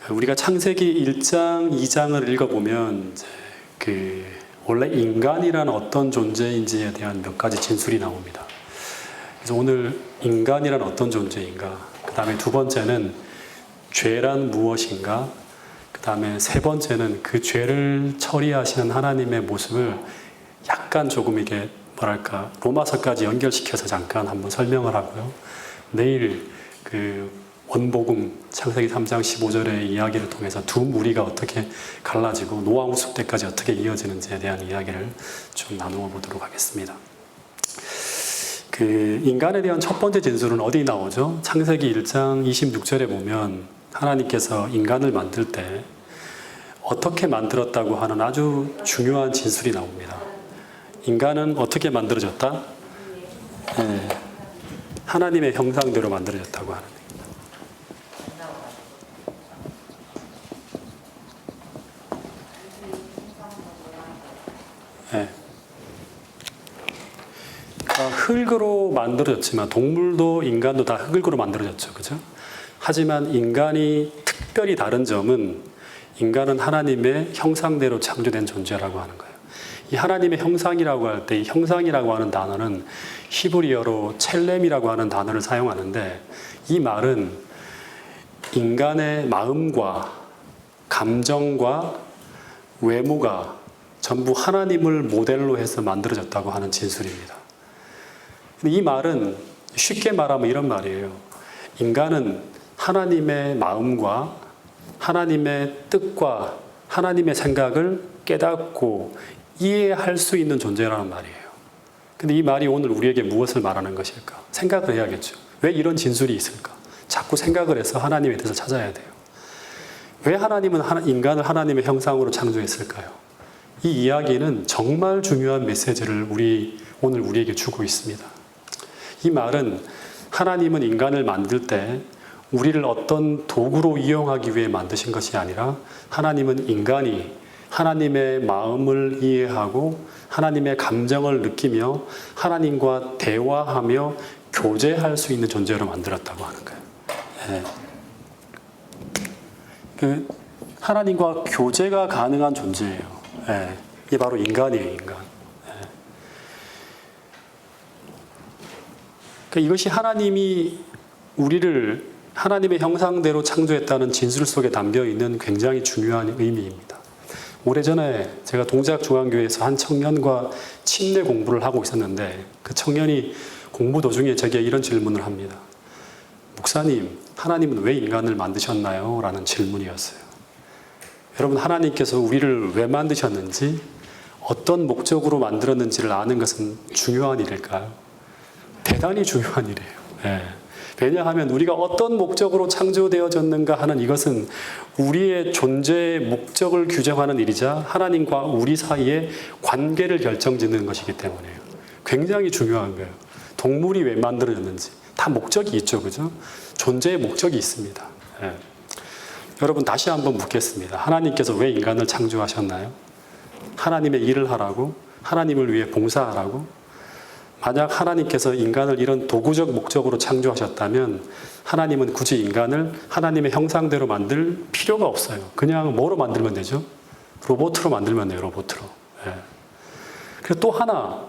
우리가 창세기 1장, 2장을 읽어보면 원래 인간이란 어떤 존재인지에 대한 몇 가지 진술이 나옵니다. 그래서 오늘 인간이란 어떤 존재인가, 그 다음에 두 번째는 죄란 무엇인가, 그 다음에 세 번째는 그 죄를 처리하시는 하나님의 모습을 약간 조금 이게 뭐랄까 로마서까지 연결시켜서 잠깐 한번 설명을 하고요. 내일 원복음 창세기 3장 15절의 이야기를 통해서 두 무리가 어떻게 갈라지고 노아 후속 때까지 어떻게 이어지는지에 대한 이야기를 좀 나누어 보도록 하겠습니다. 인간에 대한 첫 번째 진술은 어디 나오죠? 창세기 1장 26절에 보면 하나님께서 인간을 만들 때 어떻게 만들었다고 하는 아주 중요한 진술이 나옵니다. 인간은 어떻게 만들어졌다? 네. 하나님의 형상대로 만들어졌다고 하는 얘기입니다. 네. 흙으로 만들어졌지만 동물도 인간도 다 흙으로 만들어졌죠. 그죠? 하지만 인간이 특별히 다른 점은 인간은 하나님의 형상대로 창조된 존재라고 하는 거예요. 이 하나님의 형상이라고 할 때 이 형상이라고 하는 단어는 히브리어로 첼렘이라고 하는 단어를 사용하는데, 이 말은 인간의 마음과 감정과 외모가 전부 하나님을 모델로 해서 만들어졌다고 하는 진술입니다. 이 말은 쉽게 말하면 이런 말이에요. 인간은 하나님의 마음과 하나님의 뜻과 하나님의 생각을 깨닫고 이해할 수 있는 존재라는 말이에요. 근데 이 말이 오늘 우리에게 무엇을 말하는 것일까? 생각을 해야겠죠. 왜 이런 진술이 있을까? 자꾸 생각을 해서 하나님에 대해서 찾아야 돼요. 왜 하나님은 인간을 하나님의 형상으로 창조했을까요? 이 이야기는 정말 중요한 메시지를 오늘 우리에게 주고 있습니다. 이 말은 하나님은 인간을 만들 때 우리를 어떤 도구로 이용하기 위해 만드신 것이 아니라, 하나님은 인간이 하나님의 마음을 이해하고 하나님의 감정을 느끼며 하나님과 대화하며 교제할 수 있는 존재로 만들었다고 하는 거예요. 네. 하나님과 교제가 가능한 존재예요. 네. 이게 바로 인간이에요, 인간. 네. 이것이 하나님이 우리를 하나님의 형상대로 창조했다는 진술 속에 담겨 있는 굉장히 중요한 의미입니다. 오래전에 제가 동작중앙교회에서 한 청년과 침례 공부를 하고 있었는데, 그 청년이 공부 도중에 제게 이런 질문을 합니다. 목사님, 하나님은 왜 인간을 만드셨나요? 라는 질문이었어요. 여러분, 하나님께서 우리를 왜 만드셨는지, 어떤 목적으로 만들었는지를 아는 것은 중요한 일일까요? 대단히 중요한 일이에요. 네. 왜냐하면 우리가 어떤 목적으로 창조되어졌는가 하는 이것은 우리의 존재의 목적을 규정하는 일이자 하나님과 우리 사이의 관계를 결정짓는 것이기 때문에요. 굉장히 중요한 거예요. 동물이 왜 만들어졌는지 다 목적이 있죠, 그죠? 존재의 목적이 있습니다. 네. 여러분, 다시 한번 묻겠습니다. 하나님께서 왜 인간을 창조하셨나요? 하나님의 일을 하라고? 하나님을 위해 봉사하라고? 만약 하나님께서 인간을 이런 도구적 목적으로 창조하셨다면 하나님은 굳이 인간을 하나님의 형상대로 만들 필요가 없어요. 그냥 뭐로 만들면 되죠? 로봇으로 만들면 돼요, 로봇으로. 네. 그리고 또 하나,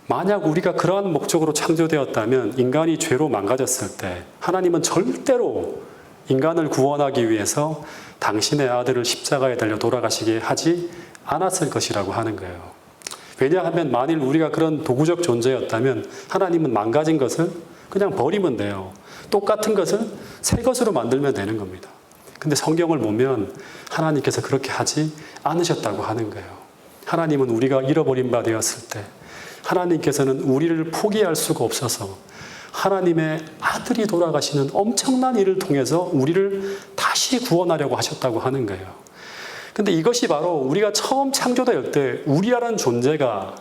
만약 우리가 그러한 목적으로 창조되었다면 인간이 죄로 망가졌을 때 하나님은 절대로 인간을 구원하기 위해서 당신의 아들을 십자가에 달려 돌아가시게 하지 않았을 것이라고 하는 거예요. 왜냐하면 만일 우리가 그런 도구적 존재였다면 하나님은 망가진 것을 그냥 버리면 돼요. 똑같은 것을 새 것으로 만들면 되는 겁니다. 근데 성경을 보면 하나님께서 그렇게 하지 않으셨다고 하는 거예요. 하나님은 우리가 잃어버린 바 되었을 때 하나님께서는 우리를 포기할 수가 없어서 하나님의 아들이 돌아가시는 엄청난 일을 통해서 우리를 다시 구원하려고 하셨다고 하는 거예요. 근데 이것이 바로 우리가 처음 창조될 때 우리라는 존재가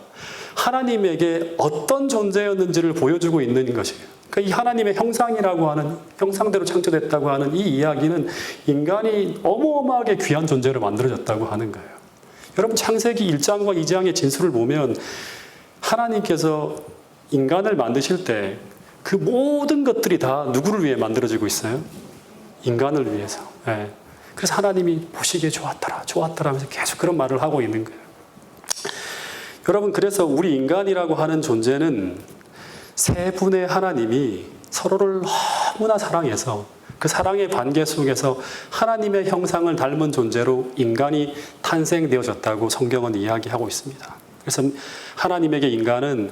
하나님에게 어떤 존재였는지를 보여주고 있는 것이에요. 그러니까 이 하나님의 형상이라고 하는, 형상대로 창조됐다고 하는 이 이야기는 인간이 어마어마하게 귀한 존재로 만들어졌다고 하는 거예요. 여러분, 창세기 1장과 2장의 진술을 보면 하나님께서 인간을 만드실 때 그 모든 것들이 다 누구를 위해 만들어지고 있어요? 인간을 위해서. 네. 그래서 하나님이 보시기에 좋았더라, 좋았더라 하면서 계속 그런 말을 하고 있는 거예요. 여러분, 그래서 우리 인간이라고 하는 존재는 세 분의 하나님이 서로를 너무나 사랑해서 그 사랑의 관계 속에서 하나님의 형상을 닮은 존재로 인간이 탄생되어졌다고 성경은 이야기하고 있습니다. 그래서 하나님에게 인간은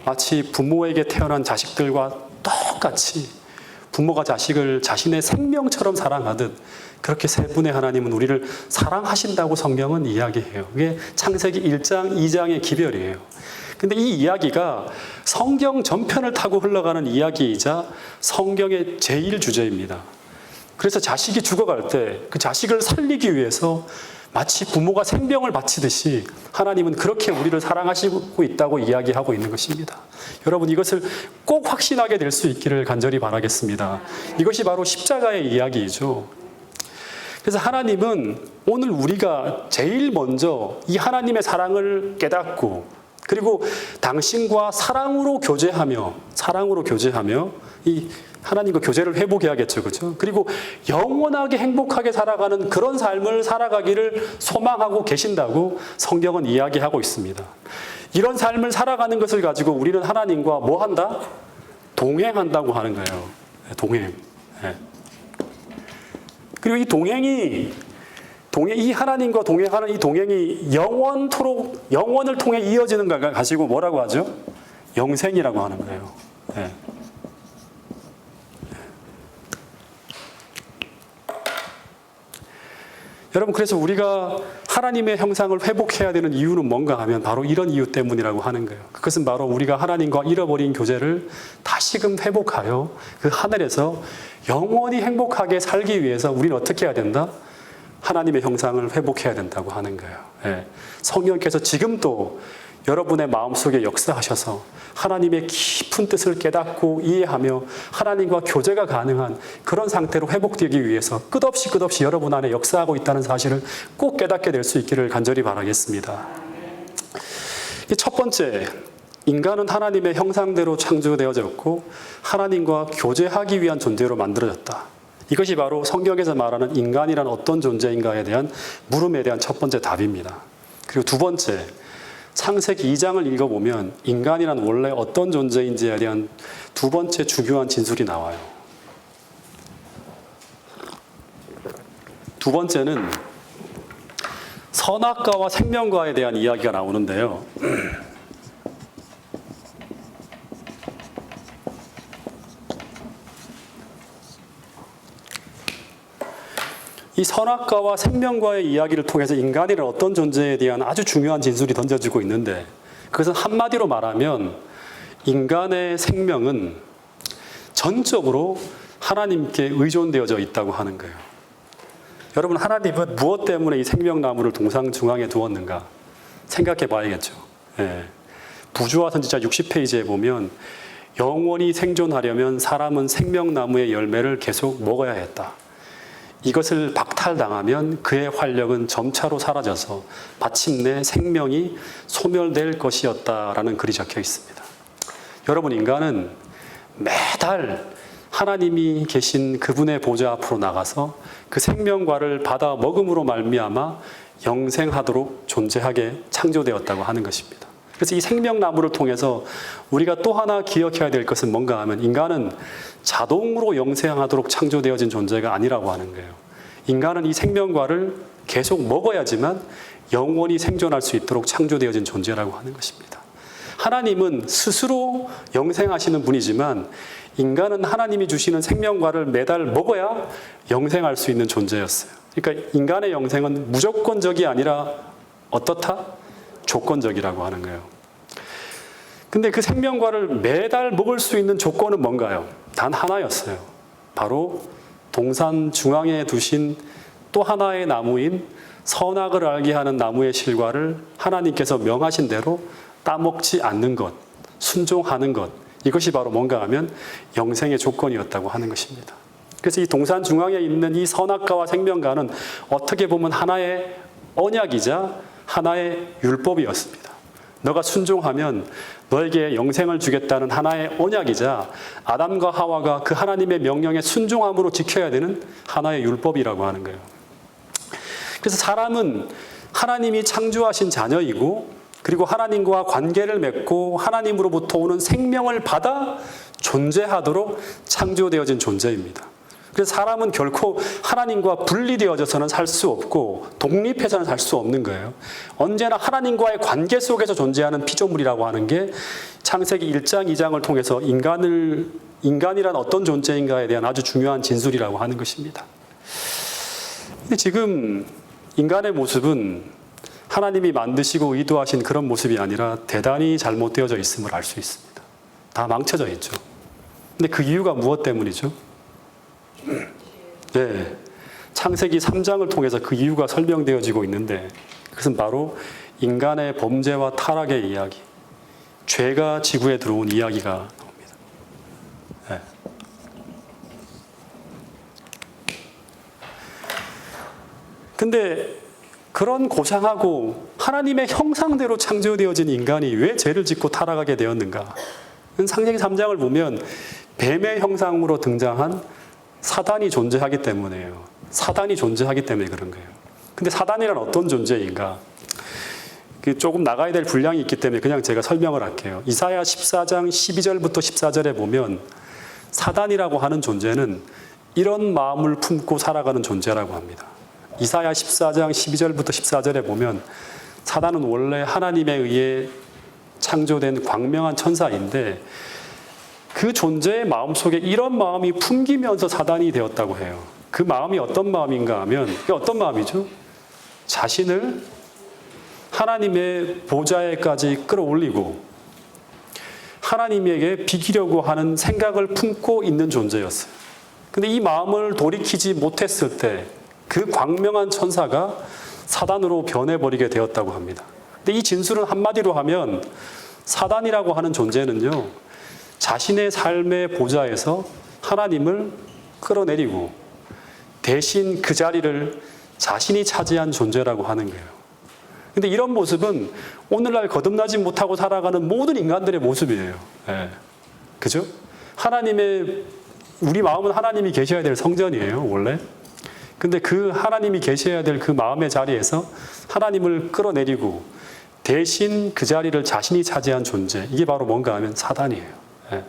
마치 부모에게 태어난 자식들과 똑같이 부모가 자식을 자신의 생명처럼 사랑하듯 그렇게 세 분의 하나님은 우리를 사랑하신다고 성경은 이야기해요. 그게 창세기 1장, 2장의 기별이에요. 근데 이 이야기가 성경 전편을 타고 흘러가는 이야기이자 성경의 제일 주제입니다. 그래서 자식이 죽어갈 때 그 자식을 살리기 위해서 마치 부모가 생명을 바치듯이 하나님은 그렇게 우리를 사랑하시고 있다고 이야기하고 있는 것입니다. 여러분, 이것을 꼭 확신하게 될 수 있기를 간절히 바라겠습니다. 이것이 바로 십자가의 이야기이죠. 그래서 하나님은 오늘 우리가 제일 먼저 이 하나님의 사랑을 깨닫고 그리고 당신과 사랑으로 교제하며 이 하나님과 교제를 회복해야겠죠. 그렇죠? 그리고 영원하게 행복하게 살아가는 그런 삶을 살아가기를 소망하고 계신다고 성경은 이야기하고 있습니다. 이런 삶을 살아가는 것을 가지고 우리는 하나님과 뭐 한다? 동행한다고 하는 거예요. 동행. 그리고 이 동행이 이 하나님과 동행하는 이 동행이 영원을 통해 이어지는 걸 가지고 뭐라고 하죠? 영생이라고 하는 거예요. 여러분, 그래서 우리가 하나님의 형상을 회복해야 되는 이유는 뭔가 하면 바로 이런 이유 때문이라고 하는 거예요. 그것은 바로 우리가 하나님과 잃어버린 교제를 다시금 회복하여 그 하늘에서 영원히 행복하게 살기 위해서 우리는 어떻게 해야 된다? 하나님의 형상을 회복해야 된다고 하는 거예요. 성령께서 지금도 여러분의 마음속에 역사하셔서 하나님의 깊은 뜻을 깨닫고 이해하며 하나님과 교제가 가능한 그런 상태로 회복되기 위해서 끝없이 여러분 안에 역사하고 있다는 사실을 꼭 깨닫게 될 수 있기를 간절히 바라겠습니다. 첫 번째, 인간은 하나님의 형상대로 창조되어졌고 하나님과 교제하기 위한 존재로 만들어졌다. 이것이 바로 성경에서 말하는 인간이란 어떤 존재인가에 대한 물음에 대한 첫 번째 답입니다. 그리고 두 번째, 창세기 2장을 읽어보면 인간이란 원래 어떤 존재인지에 대한 두 번째 중요한 진술이 나와요. 두 번째는 선악과와 생명과에 대한 이야기가 나오는데요. 이 선악과와 생명과의 이야기를 통해서 인간이란 어떤 존재에 대한 아주 중요한 진술이 던져지고 있는데 그것은 한마디로 말하면 인간의 생명은 전적으로 하나님께 의존되어져 있다고 하는 거예요. 여러분, 하나님은 무엇 때문에 이 생명나무를 동상 중앙에 두었는가 생각해 봐야겠죠. 부조화 선지자 60페이지에 보면 영원히 생존하려면 사람은 생명나무의 열매를 계속 먹어야 했다. 이것을 박탈당하면 그의 활력은 점차로 사라져서 마침내 생명이 소멸될 것이었다라는 글이 적혀 있습니다. 여러분, 인간은 매달 하나님이 계신 그분의 보좌 앞으로 나가서 그 생명과를 받아 먹음으로 말미암아 영생하도록 존재하게 창조되었다고 하는 것입니다. 그래서 이 생명나무를 통해서 우리가 또 하나 기억해야 될 것은 뭔가 하면 인간은 자동으로 영생하도록 창조되어진 존재가 아니라고 하는 거예요. 인간은 이 생명과를 계속 먹어야지만 영원히 생존할 수 있도록 창조되어진 존재라고 하는 것입니다. 하나님은 스스로 영생하시는 분이지만 인간은 하나님이 주시는 생명과를 매달 먹어야 영생할 수 있는 존재였어요. 그러니까 인간의 영생은 무조건적이 아니라 어떻다? 조건적이라고 하는 거예요. 근데 그 생명과를 매달 먹을 수 있는 조건은 뭔가요? 단 하나였어요. 바로 동산 중앙에 두신 또 하나의 나무인 선악을 알게 하는 나무의 실과를 하나님께서 명하신 대로 따먹지 않는 것, 순종하는 것, 이것이 바로 뭔가 하면 영생의 조건이었다고 하는 것입니다. 그래서 이 동산 중앙에 있는 이 선악과와 생명과는 어떻게 보면 하나의 언약이자 하나의 율법이었습니다. 너가 순종하면 너에게 영생을 주겠다는 하나의 언약이자 아담과 하와가 그 하나님의 명령에 순종함으로 지켜야 되는 하나의 율법이라고 하는 거예요. 그래서 사람은 하나님이 창조하신 자녀이고, 그리고 하나님과 관계를 맺고 하나님으로부터 오는 생명을 받아 존재하도록 창조되어진 존재입니다. 그래서 사람은 결코 하나님과 분리되어져서는 살 수 없고 독립해서는 살 수 없는 거예요. 언제나 하나님과의 관계 속에서 존재하는 피조물이라고 하는 게 창세기 1장, 2장을 통해서 인간이란 어떤 존재인가에 대한 아주 중요한 진술이라고 하는 것입니다. 근데 지금 인간의 모습은 하나님이 만드시고 의도하신 그런 모습이 아니라 대단히 잘못되어져 있음을 알 수 있습니다. 다 망쳐져 있죠. 근데 그 이유가 무엇 때문이죠? 네, 창세기 3장을 통해서 그 이유가 설명되어지고 있는데, 그것은 바로 인간의 범죄와 타락의 이야기, 죄가 지구에 들어온 이야기가 나옵니다. 네. 근데 그런 고상하고 하나님의 형상대로 창조되어진 인간이 왜 죄를 짓고 타락하게 되었는가? 창세기 3장을 보면 뱀의 형상으로 등장한 사단이 존재하기 때문에요. 사단이 존재하기 때문에 그런 거예요. 근데 사단이란 어떤 존재인가? 조금 나가야 될 분량이 있기 때문에 그냥 제가 설명을 할게요. 이사야 14장 12절부터 14절에 보면 사단이라고 하는 존재는 이런 마음을 품고 살아가는 존재라고 합니다. 이사야 14장 12절부터 14절에 보면 사단은 원래 하나님에 의해 창조된 광명한 천사인데, 그 존재의 마음속에 이런 마음이 품기면서 사단이 되었다고 해요. 그 마음이 어떤 마음인가 하면, 어떤 마음이죠? 자신을 하나님의 보좌에까지 끌어올리고 하나님에게 비기려고 하는 생각을 품고 있는 존재였어요. 근데 이 마음을 돌이키지 못했을 때 그 광명한 천사가 사단으로 변해버리게 되었다고 합니다. 근데 이 진술은 한마디로 하면 사단이라고 하는 존재는요, 자신의 삶의 보좌에서 하나님을 끌어내리고 대신 그 자리를 자신이 차지한 존재라고 하는 거예요. 근데 이런 모습은 오늘날 거듭나지 못하고 살아가는 모든 인간들의 모습이에요. 네. 그죠? 우리 마음은 하나님이 계셔야 될 성전이에요, 원래. 근데 그 하나님이 계셔야 될 그 마음의 자리에서 하나님을 끌어내리고 대신 그 자리를 자신이 차지한 존재, 이게 바로 뭔가 하면 사단이에요. 네.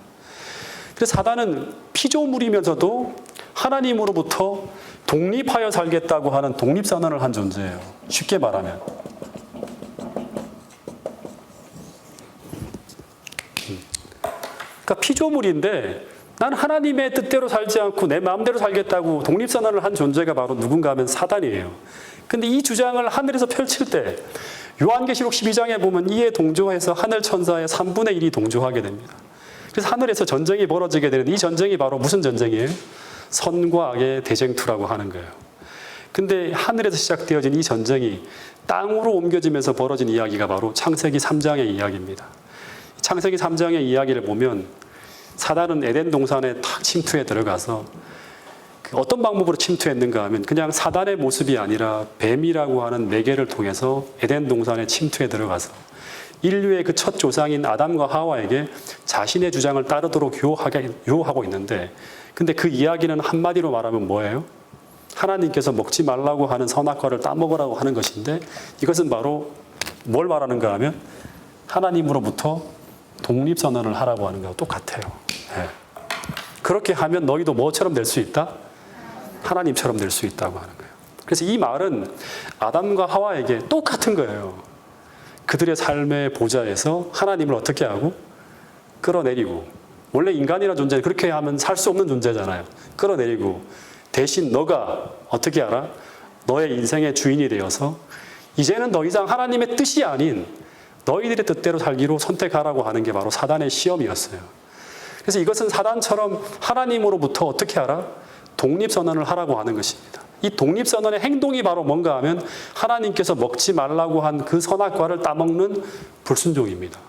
그래서 사단은 피조물이면서도 하나님으로부터 독립하여 살겠다고 하는 독립선언을 한 존재예요. 쉽게 말하면. 그러니까 피조물인데 난 하나님의 뜻대로 살지 않고 내 마음대로 살겠다고 독립선언을 한 존재가 바로 누군가 하면 사단이에요. 근데 이 주장을 하늘에서 펼칠 때 요한계시록 12장에 보면 이에 동조해서 하늘 천사의 3분의 1이 동조하게 됩니다. 그래서 하늘에서 전쟁이 벌어지게 되는 이 전쟁이 바로 무슨 전쟁이에요? 선과 악의 대쟁투라고 하는 거예요. 근데 하늘에서 시작되어진 이 전쟁이 땅으로 옮겨지면서 벌어진 이야기가 바로 창세기 3장의 이야기입니다. 창세기 3장의 이야기를 보면 사단은 에덴 동산에 탁 침투해 들어가서 어떤 방법으로 침투했는가 하면 그냥 사단의 모습이 아니라 뱀이라고 하는 매개를 통해서 에덴 동산에 침투해 들어가서 인류의 그 첫 조상인 아담과 하와에게 자신의 주장을 따르도록 유혹하고 있는데, 근데 그 이야기는 한마디로 말하면 뭐예요? 하나님께서 먹지 말라고 하는 선악과를 따먹으라고 하는 것인데, 이것은 바로 뭘 말하는가 하면 하나님으로부터 독립선언을 하라고 하는 거하고 똑같아요. 네. 그렇게 하면 너희도 뭐처럼 될 수 있다? 하나님처럼 될 수 있다고 하는 거예요. 그래서 이 말은 아담과 하와에게 똑같은 거예요. 그들의 삶의 보좌에서 하나님을 어떻게 하고? 끌어내리고. 원래 인간이라는 존재는 그렇게 하면 살 수 없는 존재잖아요. 끌어내리고 대신 너가 어떻게 알아? 너의 인생의 주인이 되어서 이제는 더 이상 하나님의 뜻이 아닌 너희들의 뜻대로 살기로 선택하라고 하는 게 바로 사단의 시험이었어요. 그래서 이것은 사단처럼 하나님으로부터 어떻게 하라? 독립선언을 하라고 하는 것입니다. 이 독립선언의 행동이 바로 뭔가 하면 하나님께서 먹지 말라고 한 그 선악과를 따먹는 불순종입니다.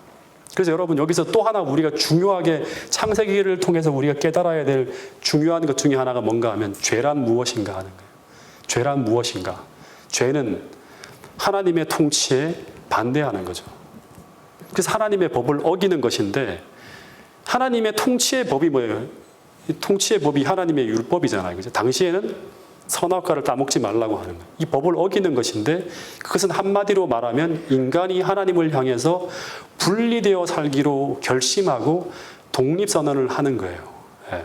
그래서 여러분 여기서 또 하나 우리가 중요하게 창세기를 통해서 우리가 깨달아야 될 중요한 것 중에 하나가 뭔가 하면 죄란 무엇인가 하는 거예요. 죄란 무엇인가? 죄는 하나님의 통치에 반대하는 거죠. 그래서 하나님의 법을 어기는 것인데, 하나님의 통치의 법이 뭐예요? 통치의 법이 하나님의 율법이잖아요. 그죠? 당시에는 선악과를 따먹지 말라고 하는 거예요. 이 법을 어기는 것인데 그것은 한마디로 말하면 인간이 하나님을 향해서 분리되어 살기로 결심하고 독립선언을 하는 거예요. 예.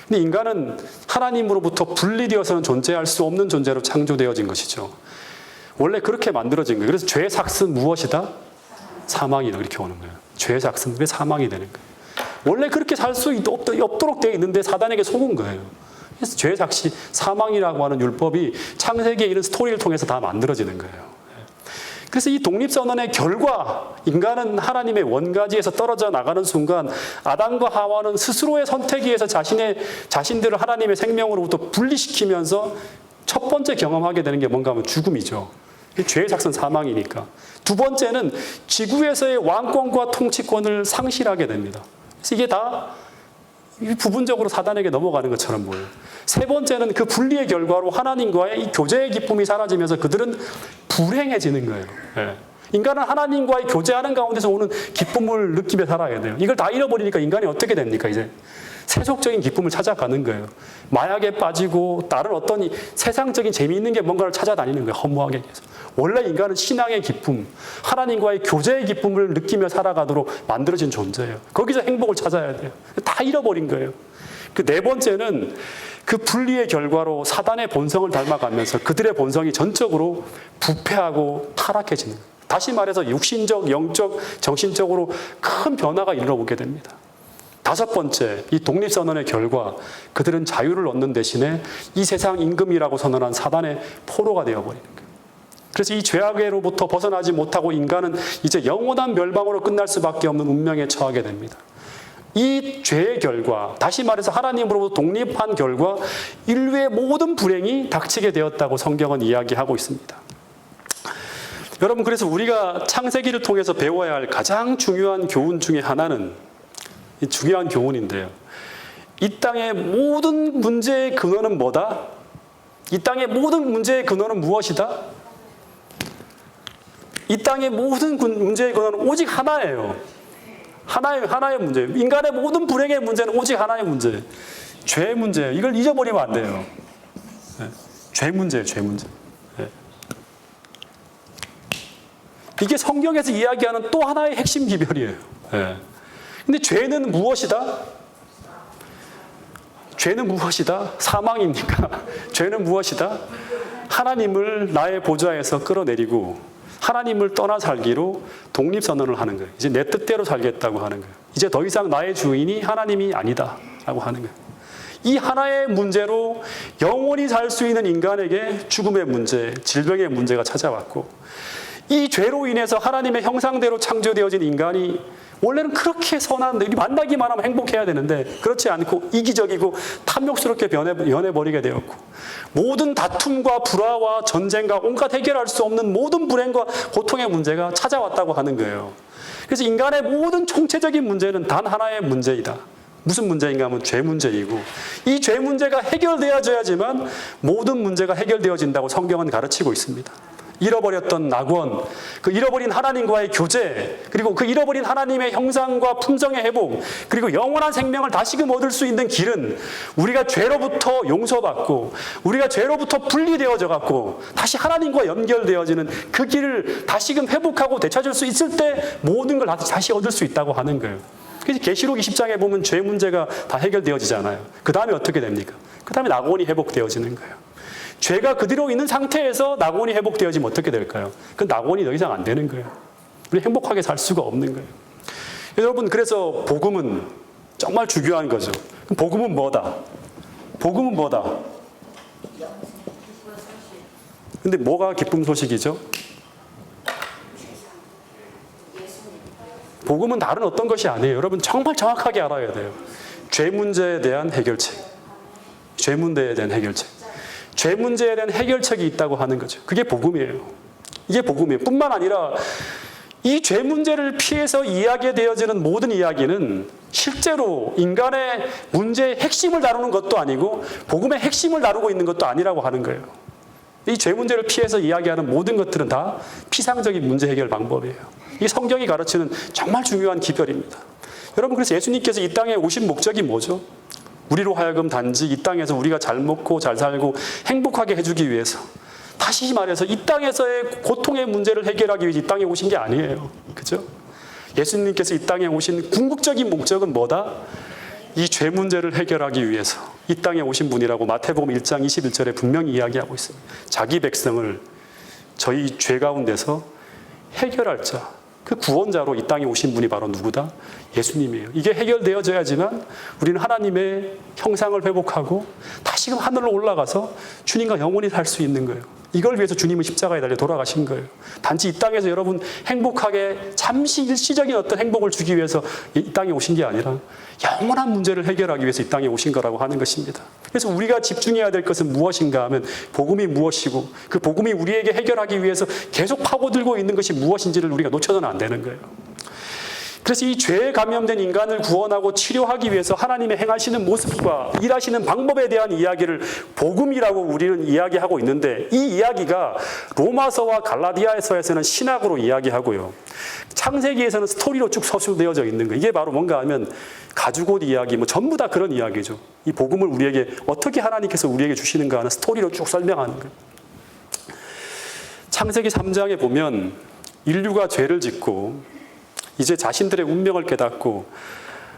근데 인간은 하나님으로부터 분리되어서는 존재할 수 없는 존재로 창조되어진 것이죠. 원래 그렇게 만들어진 거예요. 그래서 죄의 삭은 무엇이다? 사망이다. 이렇게 오는 거예요. 죄의 삭은 왜 사망이 되는 거예요? 원래 그렇게 살 수 없도록 되어 있는데 사단에게 속은 거예요. 그래서 죄의 삭이 사망이라고 하는 율법이 창세기에 이런 스토리를 통해서 다 만들어지는 거예요. 그래서 이 독립선언의 결과, 인간은 하나님의 원가지에서 떨어져 나가는 순간 아담과 하와는 스스로의 선택에 의해서 자신들을 하나님의 생명으로부터 분리시키면서 첫 번째 경험하게 되는 게 뭔가 하면 죽음이죠. 죄의 삭은 사망이니까. 두 번째는 지구에서의 왕권과 통치권을 상실하게 됩니다. 그래서 이게 다 부분적으로 사단에게 넘어가는 것처럼 보여요. 세 번째는 그 분리의 결과로 하나님과의 이 교제의 기쁨이 사라지면서 그들은 불행해지는 거예요. 예. 인간은 하나님과의 교제하는 가운데서 오는 기쁨을 느끼며 살아야 돼요. 이걸 다 잃어버리니까 인간이 어떻게 됩니까, 이제? 세속적인 기쁨을 찾아가는 거예요. 마약에 빠지고 다른 어떤 세상적인 재미있는 게 뭔가를 찾아다니는 거예요. 허무하게 해서. 원래 인간은 신앙의 기쁨, 하나님과의 교제의 기쁨을 느끼며 살아가도록 만들어진 존재예요. 거기서 행복을 찾아야 돼요. 다 잃어버린 거예요. 그 네 번째는 그 분리의 결과로 사단의 본성을 닮아가면서 그들의 본성이 전적으로 부패하고 타락해지는 거예요. 다시 말해서 육신적, 영적, 정신적으로 큰 변화가 일어나게 됩니다. 다섯 번째, 이 독립선언의 결과 그들은 자유를 얻는 대신에 이 세상 임금이라고 선언한 사단의 포로가 되어버리는 거예요. 그래서 이 죄악으로부터 벗어나지 못하고 인간은 이제 영원한 멸망으로 끝날 수밖에 없는 운명에 처하게 됩니다. 이 죄의 결과, 다시 말해서 하나님으로부터 독립한 결과 인류의 모든 불행이 닥치게 되었다고 성경은 이야기하고 있습니다. 여러분, 그래서 우리가 창세기를 통해서 배워야 할 가장 중요한 교훈 중에 하나는 이 중요한 교훈인데요. 이 땅의 모든 문제의 근원은 뭐다? 이 땅의 모든 문제의 근원은 무엇이다? 이 땅의 모든 문제의 근원은 오직 하나예요. 하나의 문제. 인간의 모든 불행의 문제는 오직 하나의 문제. 죄 문제예요. 이걸 잊어버리면 안 돼요. 네. 죄 문제예요, 죄 문제. 네. 이게 성경에서 이야기하는 또 하나의 핵심 기별이에요. 네. 근데 죄는 무엇이다? 죄는 무엇이다? 사망입니까? 죄는 무엇이다? 하나님을 나의 보좌에서 끌어내리고 하나님을 떠나 살기로 독립선언을 하는 거예요. 이제 내 뜻대로 살겠다고 하는 거예요. 이제 더 이상 나의 주인이 하나님이 아니다 라고 하는 거예요. 이 하나의 문제로 영원히 살 수 있는 인간에게 죽음의 문제, 질병의 문제가 찾아왔고 이 죄로 인해서 하나님의 형상대로 창조되어진 인간이 원래는 그렇게 선한데 만나기만 하면 행복해야 되는데 그렇지 않고 이기적이고 탐욕스럽게 변해버리게 되었고 모든 다툼과 불화와 전쟁과 온갖 해결할 수 없는 모든 불행과 고통의 문제가 찾아왔다고 하는 거예요. 그래서 인간의 모든 총체적인 문제는 단 하나의 문제이다. 무슨 문제인가 하면 죄 문제이고 이 죄 문제가 해결되어져야지만 모든 문제가 해결되어진다고 성경은 가르치고 있습니다. 잃어버렸던 낙원, 그 잃어버린 하나님과의 교제, 그리고 그 잃어버린 하나님의 형상과 품성의 회복, 그리고 영원한 생명을 다시금 얻을 수 있는 길은 우리가 죄로부터 용서받고 우리가 죄로부터 분리되어져 갖고 다시 하나님과 연결되어지는 그 길을 다시금 회복하고 되찾을 수 있을 때 모든 걸 다시 얻을 수 있다고 하는 거예요. 그래서 계시록 20장에 보면 죄 문제가 다 해결되어지잖아요. 그 다음에 어떻게 됩니까? 그 다음에 낙원이 회복되어지는 거예요. 죄가 그대로 있는 상태에서 낙원이 회복되어지면 어떻게 될까요? 그 낙원이 더 이상 안 되는 거예요. 우리 행복하게 살 수가 없는 거예요. 여러분, 그래서 복음은 정말 중요한 거죠. 그럼 복음은 뭐다? 복음은 뭐다? 근데 뭐가 기쁨 소식이죠? 복음은 다른 어떤 것이 아니에요. 여러분 정말 정확하게 알아야 돼요. 죄 문제에 대한 해결책. 죄 문제에 대한 해결책. 죄 문제에 대한 해결책이 있다고 하는 거죠. 그게 복음이에요. 이게 복음이에요. 뿐만 아니라 이 죄 문제를 피해서 이야기되어지는 모든 이야기는 실제로 인간의 문제의 핵심을 다루는 것도 아니고 복음의 핵심을 다루고 있는 것도 아니라고 하는 거예요. 이 죄 문제를 피해서 이야기하는 모든 것들은 다 피상적인 문제 해결 방법이에요. 이 성경이 가르치는 정말 중요한 기별입니다. 여러분, 그래서 예수님께서 이 땅에 오신 목적이 뭐죠? 우리로 하여금 단지 이 땅에서 우리가 잘 먹고 잘 살고 행복하게 해주기 위해서, 다시 말해서 이 땅에서의 고통의 문제를 해결하기 위해 이 땅에 오신 게 아니에요. 그죠? 예수님께서 이 땅에 오신 궁극적인 목적은 뭐다? 이 죄 문제를 해결하기 위해서 이 땅에 오신 분이라고 마태복음 1장 21절에 분명히 이야기하고 있습니다. 자기 백성을 저희 죄 가운데서 해결할 자, 그 구원자로 이 땅에 오신 분이 바로 누구다? 예수님이에요. 이게 해결되어져야지만 우리는 하나님의 형상을 회복하고 다시금 하늘로 올라가서 주님과 영원히 살 수 있는 거예요. 이걸 위해서 주님은 십자가에 달려 돌아가신 거예요. 단지 이 땅에서 여러분 행복하게 잠시 일시적인 어떤 행복을 주기 위해서 이 땅에 오신 게 아니라 영원한 문제를 해결하기 위해서 이 땅에 오신 거라고 하는 것입니다. 그래서 우리가 집중해야 될 것은 무엇인가 하면 복음이 무엇이고 그 복음이 우리에게 해결하기 위해서 계속 파고들고 있는 것이 무엇인지를 우리가 놓쳐서는 안 되는 거예요. 그래서 이 죄에 감염된 인간을 구원하고 치료하기 위해서 하나님의 행하시는 모습과 일하시는 방법에 대한 이야기를 복음이라고 우리는 이야기하고 있는데, 이 이야기가 로마서와 갈라디아서에서는 신학으로 이야기하고요, 창세기에서는 스토리로 쭉 서술되어져 있는 거예요. 이게 바로 뭔가 하면 가죽옷 이야기, 뭐 전부 다 그런 이야기죠. 이 복음을 우리에게 어떻게 하나님께서 우리에게 주시는가 하는 스토리로 쭉 설명하는 거예요. 창세기 3장에 보면 인류가 죄를 짓고 이제 자신들의 운명을 깨닫고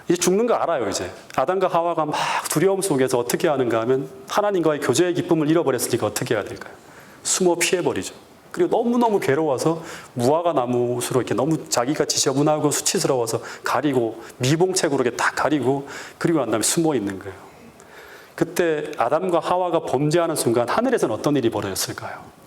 이제 죽는 거 알아요. 이제 아담과 하와가 막 두려움 속에서 어떻게 하는가 하면 하나님과의 교제의 기쁨을 잃어버렸으니까 어떻게 해야 될까요? 숨어 피해버리죠. 그리고 너무너무 괴로워서 무화과 나무수로 이렇게 너무 자기가 지저분하고 수치스러워서 가리고 미봉책으로 이렇게 딱 가리고, 그리고 난 다음에 숨어 있는 거예요. 그때 아담과 하와가 범죄하는 순간 하늘에서는 어떤 일이 벌어졌을까요?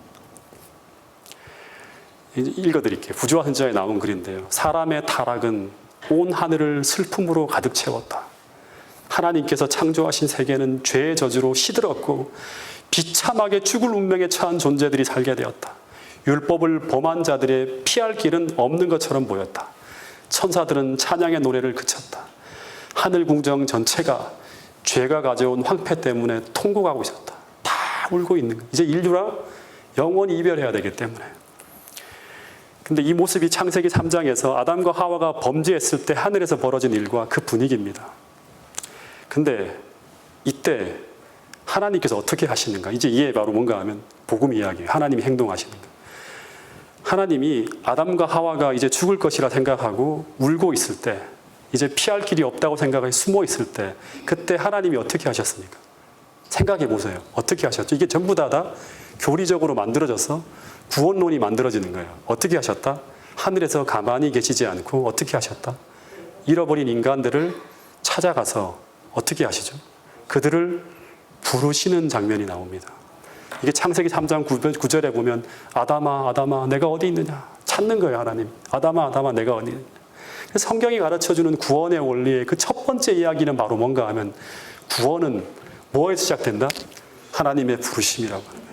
읽어드릴게요. 부조와 선지자에 나온 글인데요. 사람의 타락은 온 하늘을 슬픔으로 가득 채웠다. 하나님께서 창조하신 세계는 죄의 저주로 시들었고 비참하게 죽을 운명에 처한 존재들이 살게 되었다. 율법을 범한 자들의 피할 길은 없는 것처럼 보였다. 천사들은 찬양의 노래를 그쳤다. 하늘 궁정 전체가 죄가 가져온 황폐 때문에 통곡하고 있었다. 다 울고 있는 거예요. 이제 인류랑 영원히 이별해야 되기 때문에. 근데 이 모습이 창세기 3장에서 아담과 하와가 범죄했을 때 하늘에서 벌어진 일과 그 분위기입니다. 근데 이때 하나님께서 어떻게 하시는가? 이제 이게 바로 뭔가 하면 복음 이야기예요. 하나님이 행동하시는 거. 하나님이 아담과 하와가 이제 죽을 것이라 생각하고 울고 있을 때, 이제 피할 길이 없다고 생각하고 숨어 있을 때, 그때 하나님이 어떻게 하셨습니까? 생각해 보세요. 어떻게 하셨죠? 이게 전부 다 교리적으로 만들어져서 구원론이 만들어지는 거예요. 어떻게 하셨다? 하늘에서 가만히 계시지 않고 어떻게 하셨다? 잃어버린 인간들을 찾아가서 어떻게 하시죠? 그들을 부르시는 장면이 나옵니다. 이게 창세기 3장 9절에 보면 아담아 아담아 내가 어디 있느냐 찾는 거예요. 하나님. 아담아 아담아 내가 어디 있느냐. 그래서 성경이 가르쳐주는 구원의 원리의 그 첫 번째 이야기는 바로 뭔가 하면 구원은 뭐에서 시작된다? 하나님의 부르심이라고 합니다.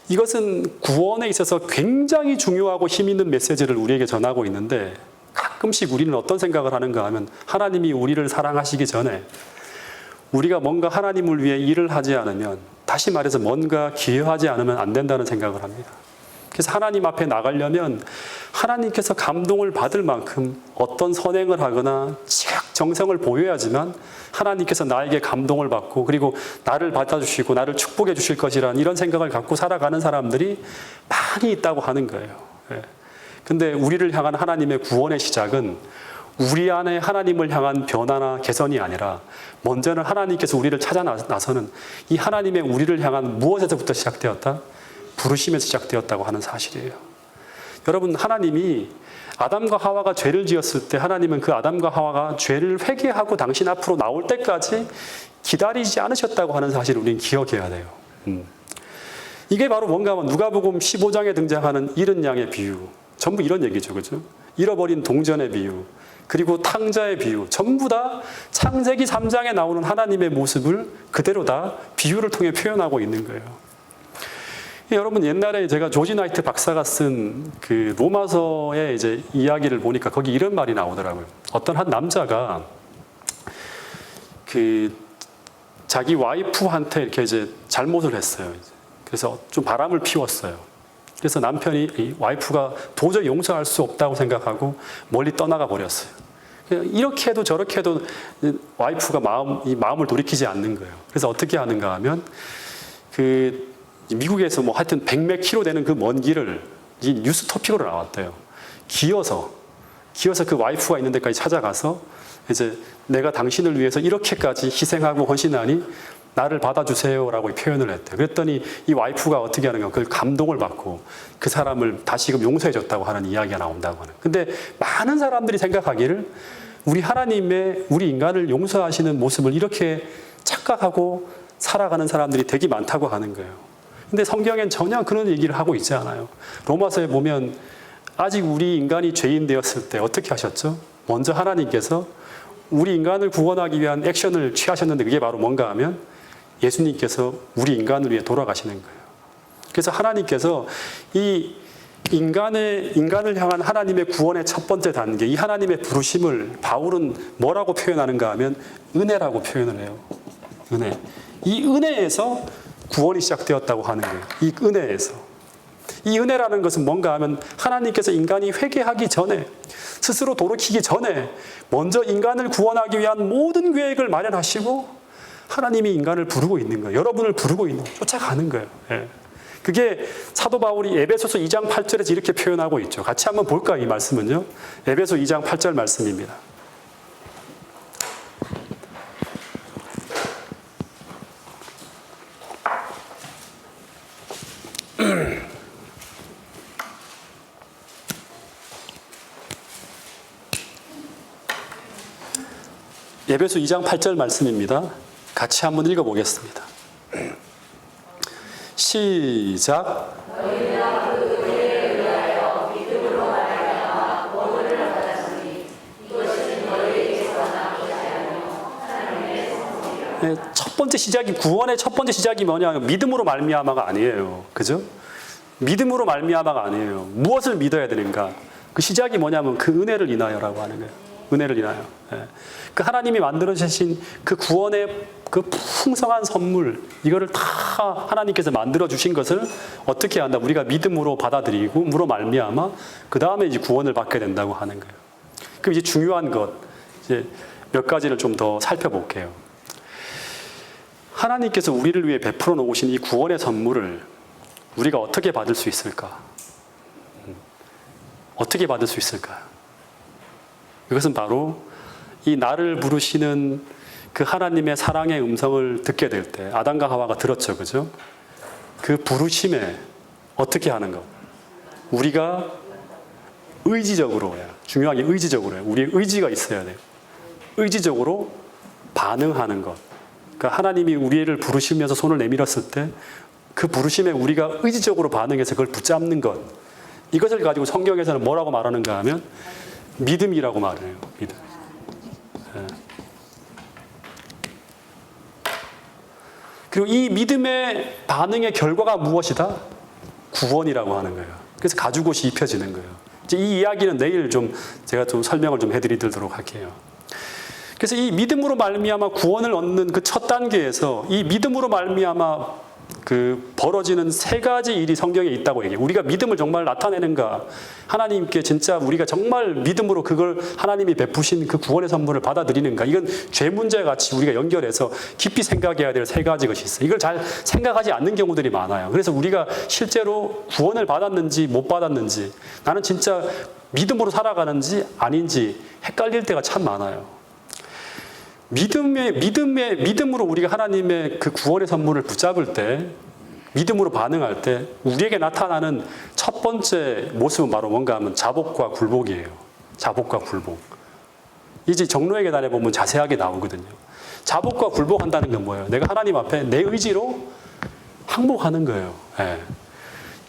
이것은 구원에 있어서 굉장히 중요하고 힘 있는 메시지를 우리에게 전하고 있는데, 가끔씩 우리는 어떤 생각을 하는가 하면 하나님이 우리를 사랑하시기 전에 우리가 뭔가 하나님을 위해 일을 하지 않으면, 다시 말해서 뭔가 기여하지 않으면 안 된다는 생각을 합니다. 그래서 하나님 앞에 나가려면 하나님께서 감동을 받을 만큼 어떤 선행을 하거나 정성을 보여야지만 하나님께서 나에게 감동을 받고 그리고 나를 받아주시고 나를 축복해 주실 것이라는 이런 생각을 갖고 살아가는 사람들이 많이 있다고 하는 거예요. 근데 우리를 향한 하나님의 구원의 시작은 우리 안에 하나님을 향한 변화나 개선이 아니라 먼저는 하나님께서 우리를 찾아 나서는 이 하나님의 우리를 향한 무엇에서부터 시작되었다? 부르심에서 시작되었다고 하는 사실이에요. 여러분, 하나님이 아담과 하와가 죄를 지었을 때 하나님은 그 아담과 하와가 죄를 회개하고 당신 앞으로 나올 때까지 기다리지 않으셨다고 하는 사실을 우리는 기억해야 돼요. 이게 바로 뭔가 하면 누가복음 15장에 등장하는 잃은 양의 비유, 전부 이런 얘기죠. 그죠? 잃어버린 동전의 비유, 그리고 탕자의 비유, 전부 다 창세기 3장에 나오는 하나님의 모습을 그대로 다 비유를 통해 표현하고 있는 거예요. 여러분, 옛날에 제가 조지 나이트 박사가 쓴 그 로마서의 이제 이야기를 보니까 거기 이런 말이 나오더라고요. 어떤 한 남자가 그 자기 와이프한테 이렇게 이제 잘못을 했어요. 그래서 좀 바람을 피웠어요. 그래서 남편이, 이 와이프가 도저히 용서할 수 없다고 생각하고 멀리 떠나가 버렸어요. 이렇게 해도 저렇게 해도 와이프가 이 마음을 돌이키지 않는 거예요. 그래서 어떻게 하는가 하면 미국에서 뭐 하여튼 100몇 킬로 되는 그 먼 길을 이 뉴스 토픽으로 나왔대요. 기어서 그 와이프가 있는 데까지 찾아가서 이제 내가 당신을 위해서 이렇게까지 희생하고 헌신하니 나를 받아주세요라고 표현을 했대요. 그랬더니 이 와이프가 어떻게 하는가, 그걸 감동을 받고 그 사람을 다시금 용서해줬다고 하는 이야기가 나온다고 하는. 근데 많은 사람들이 생각하기를 우리 하나님의 우리 인간을 용서하시는 모습을 이렇게 착각하고 살아가는 사람들이 되게 많다고 하는 거예요. 근데 성경엔 전혀 그런 얘기를 하고 있지 않아요. 로마서에 보면 아직 우리 인간이 죄인 되었을 때 어떻게 하셨죠? 먼저 하나님께서 우리 인간을 구원하기 위한 액션을 취하셨는데 그게 바로 뭔가 하면 예수님께서 우리 인간을 위해 돌아가시는 거예요. 그래서 하나님께서 이 인간을 향한 하나님의 구원의 첫 번째 단계, 이 하나님의 부르심을 바울은 뭐라고 표현하는가 하면 은혜라고 표현을 해요. 은혜. 이 은혜에서 구원이 시작되었다고 하는 거예요. 이 은혜에서. 이 은혜라는 것은 뭔가 하면 하나님께서 인간이 회개하기 전에, 스스로 돌이키기 전에 먼저 인간을 구원하기 위한 모든 계획을 마련하시고 하나님이 인간을 부르고 있는 거예요. 여러분을 부르고 있는 거예요. 쫓아가는 거예요. 예. 그게 사도 바울이 에베소서 2장 8절에서 이렇게 표현하고 있죠. 같이 한번 볼까요? 이 말씀은요. 에베소 2장 8절 말씀입니다. 에베소 2장 8절 말씀입니다. 같이 한번 읽어보겠습니다. 시작. 네, 첫 번째 시작이, 구원의 첫 번째 시작이 뭐냐면 믿음으로 말미암아가 아니에요. 그죠? 믿음으로 말미암아가 아니에요. 무엇을 믿어야 되는가? 그 시작이 뭐냐면 그 은혜를 인하여라고 하는 거예요. 은혜를 인하여. 예. 그 하나님이 만들어 주신 그 구원의 그 풍성한 선물, 이거를 다 하나님께서 만들어 주신 것을 어떻게 한다? 우리가 믿음으로 받아들이고 무로 말미암아 그 다음에 이제 구원을 받게 된다고 하는 거예요. 그럼 이제 중요한 것, 이제 몇 가지를 좀 더 살펴볼게요. 하나님께서 우리를 위해 베풀어 놓으신 이 구원의 선물을 우리가 어떻게 받을 수 있을까? 어떻게 받을 수 있을까요? 이것은 바로 이 나를 부르시는 그 하나님의 사랑의 음성을 듣게 될 때, 아담과 하와가 들었죠, 그죠? 그 부르심에 어떻게 하는 것? 우리가 의지적으로 해요. 중요한 게 의지적으로 해요. 우리의 의지가 있어야 돼요. 의지적으로 반응하는 것. 그러니까 하나님이 우리를 부르시면서 손을 내밀었을 때 그 부르심에 우리가 의지적으로 반응해서 그걸 붙잡는 것. 이것을 가지고 성경에서는 뭐라고 말하는가 하면 믿음이라고 말해요. 믿음. 예. 그리고 이 믿음의 반응의 결과가 무엇이다? 구원이라고 하는 거예요. 그래서 가죽옷이 입혀지는 거예요. 이제 이 이야기는 내일 제가 좀 설명을 좀 해드리도록 할게요. 그래서 이 믿음으로 말미암아 구원을 얻는 그 첫 단계에서 이 믿음으로 말미암아 그 벌어지는 세 가지 일이 성경에 있다고 얘기해요. 우리가 믿음을 정말 나타내는가? 하나님께 진짜 우리가 정말 믿음으로 그걸 하나님이 베푸신 그 구원의 선물을 받아들이는가? 이건 죄 문제 같이 우리가 연결해서 깊이 생각해야 될 세 가지 것이 있어요. 이걸 잘 생각하지 않는 경우들이 많아요. 그래서 우리가 실제로 구원을 받았는지 못 받았는지, 나는 진짜 믿음으로 살아가는지 아닌지 헷갈릴 때가 참 많아요. 믿음으로 우리가 하나님의 그 구원의 선물을 붙잡을 때, 믿음으로 반응할 때 우리에게 나타나는 첫 번째 모습은 바로 뭔가 하면 자복과 굴복이에요. 자복과 굴복. 이제 정로의 계단에 보면 자세하게 나오거든요. 자복과 굴복한다는 건 뭐예요? 내가 하나님 앞에 내 의지로 항복하는 거예요. 예.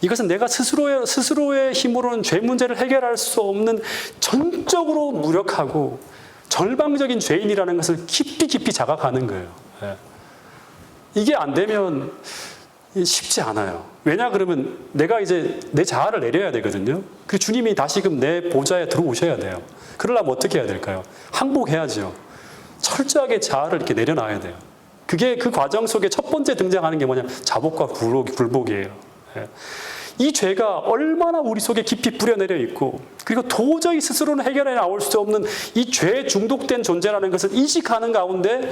이것은 내가 스스로의 힘으로는 죄 문제를 해결할 수 없는, 전적으로 무력하고 절망적인 죄인이라는 것을 깊이 자각하는 거예요. 예. 이게 안 되면 쉽지 않아요. 왜냐 그러면 내가 이제 내 자아를 내려야 되거든요. 그 주님이 다시금 내 보좌에 들어오셔야 돼요. 그러려면 어떻게 해야 될까요? 항복해야죠. 철저하게 자아를 이렇게 내려놔야 돼요. 그게 그 과정 속에 첫 번째 등장하는 게 뭐냐면 자복과 굴복이에요. 예. 이 죄가 얼마나 우리 속에 깊이 뿌려내려 있고, 그리고 도저히 스스로는 해결해 나올 수 없는 이 죄에 중독된 존재라는 것을 인식하는 가운데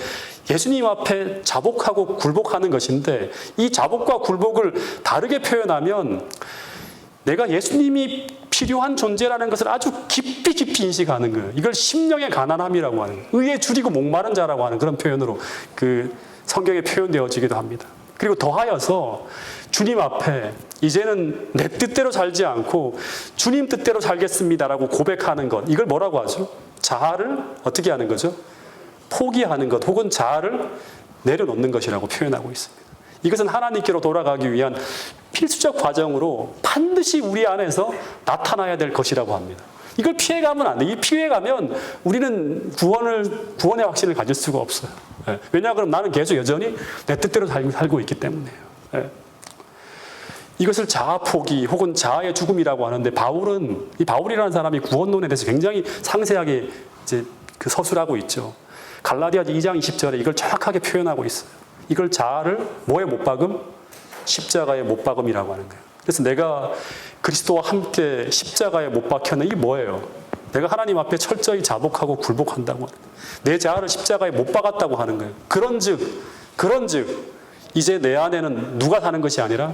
예수님 앞에 자복하고 굴복하는 것인데, 이 자복과 굴복을 다르게 표현하면 내가 예수님이 필요한 존재라는 것을 아주 깊이 인식하는 거예요. 이걸 심령의 가난함이라고 하는, 의에 줄이고 목마른 자라고 하는 그런 표현으로 그 성경에 표현되어지기도 합니다. 그리고 더하여서 주님 앞에 이제는 내 뜻대로 살지 않고 주님 뜻대로 살겠습니다라고 고백하는 것, 이걸 뭐라고 하죠? 자아를 어떻게 하는 거죠? 포기하는 것, 혹은 자아를 내려놓는 것이라고 표현하고 있습니다. 이것은 하나님께로 돌아가기 위한 필수적 과정으로 반드시 우리 안에서 나타나야 될 것이라고 합니다. 이걸 피해가면 안 돼. 이 피해가면 우리는 구원의 확신을 가질 수가 없어요. 왜냐 그럼 나는 계속 여전히 내 뜻대로 살고 있기 때문에요. 이것을 자아 포기 혹은 자아의 죽음이라고 하는데, 바울이라는 사람이 구원론에 대해서 굉장히 상세하게 이제 그 서술하고 있죠. 갈라디아 2장 20절에 이걸 정확하게 표현하고 있어요. 이걸 자아를 뭐에 못 박음? 십자가에 못 박음이라고 하는 거예요. 그래서 내가 그리스도와 함께 십자가에 못 박혀는 이게 뭐예요? 내가 하나님 앞에 철저히 자복하고 굴복한다고 하는 거예요. 내 자아를 십자가에 못 박았다고 하는 거예요. 그런즉 이제 내 안에는 누가 사는 것이 아니라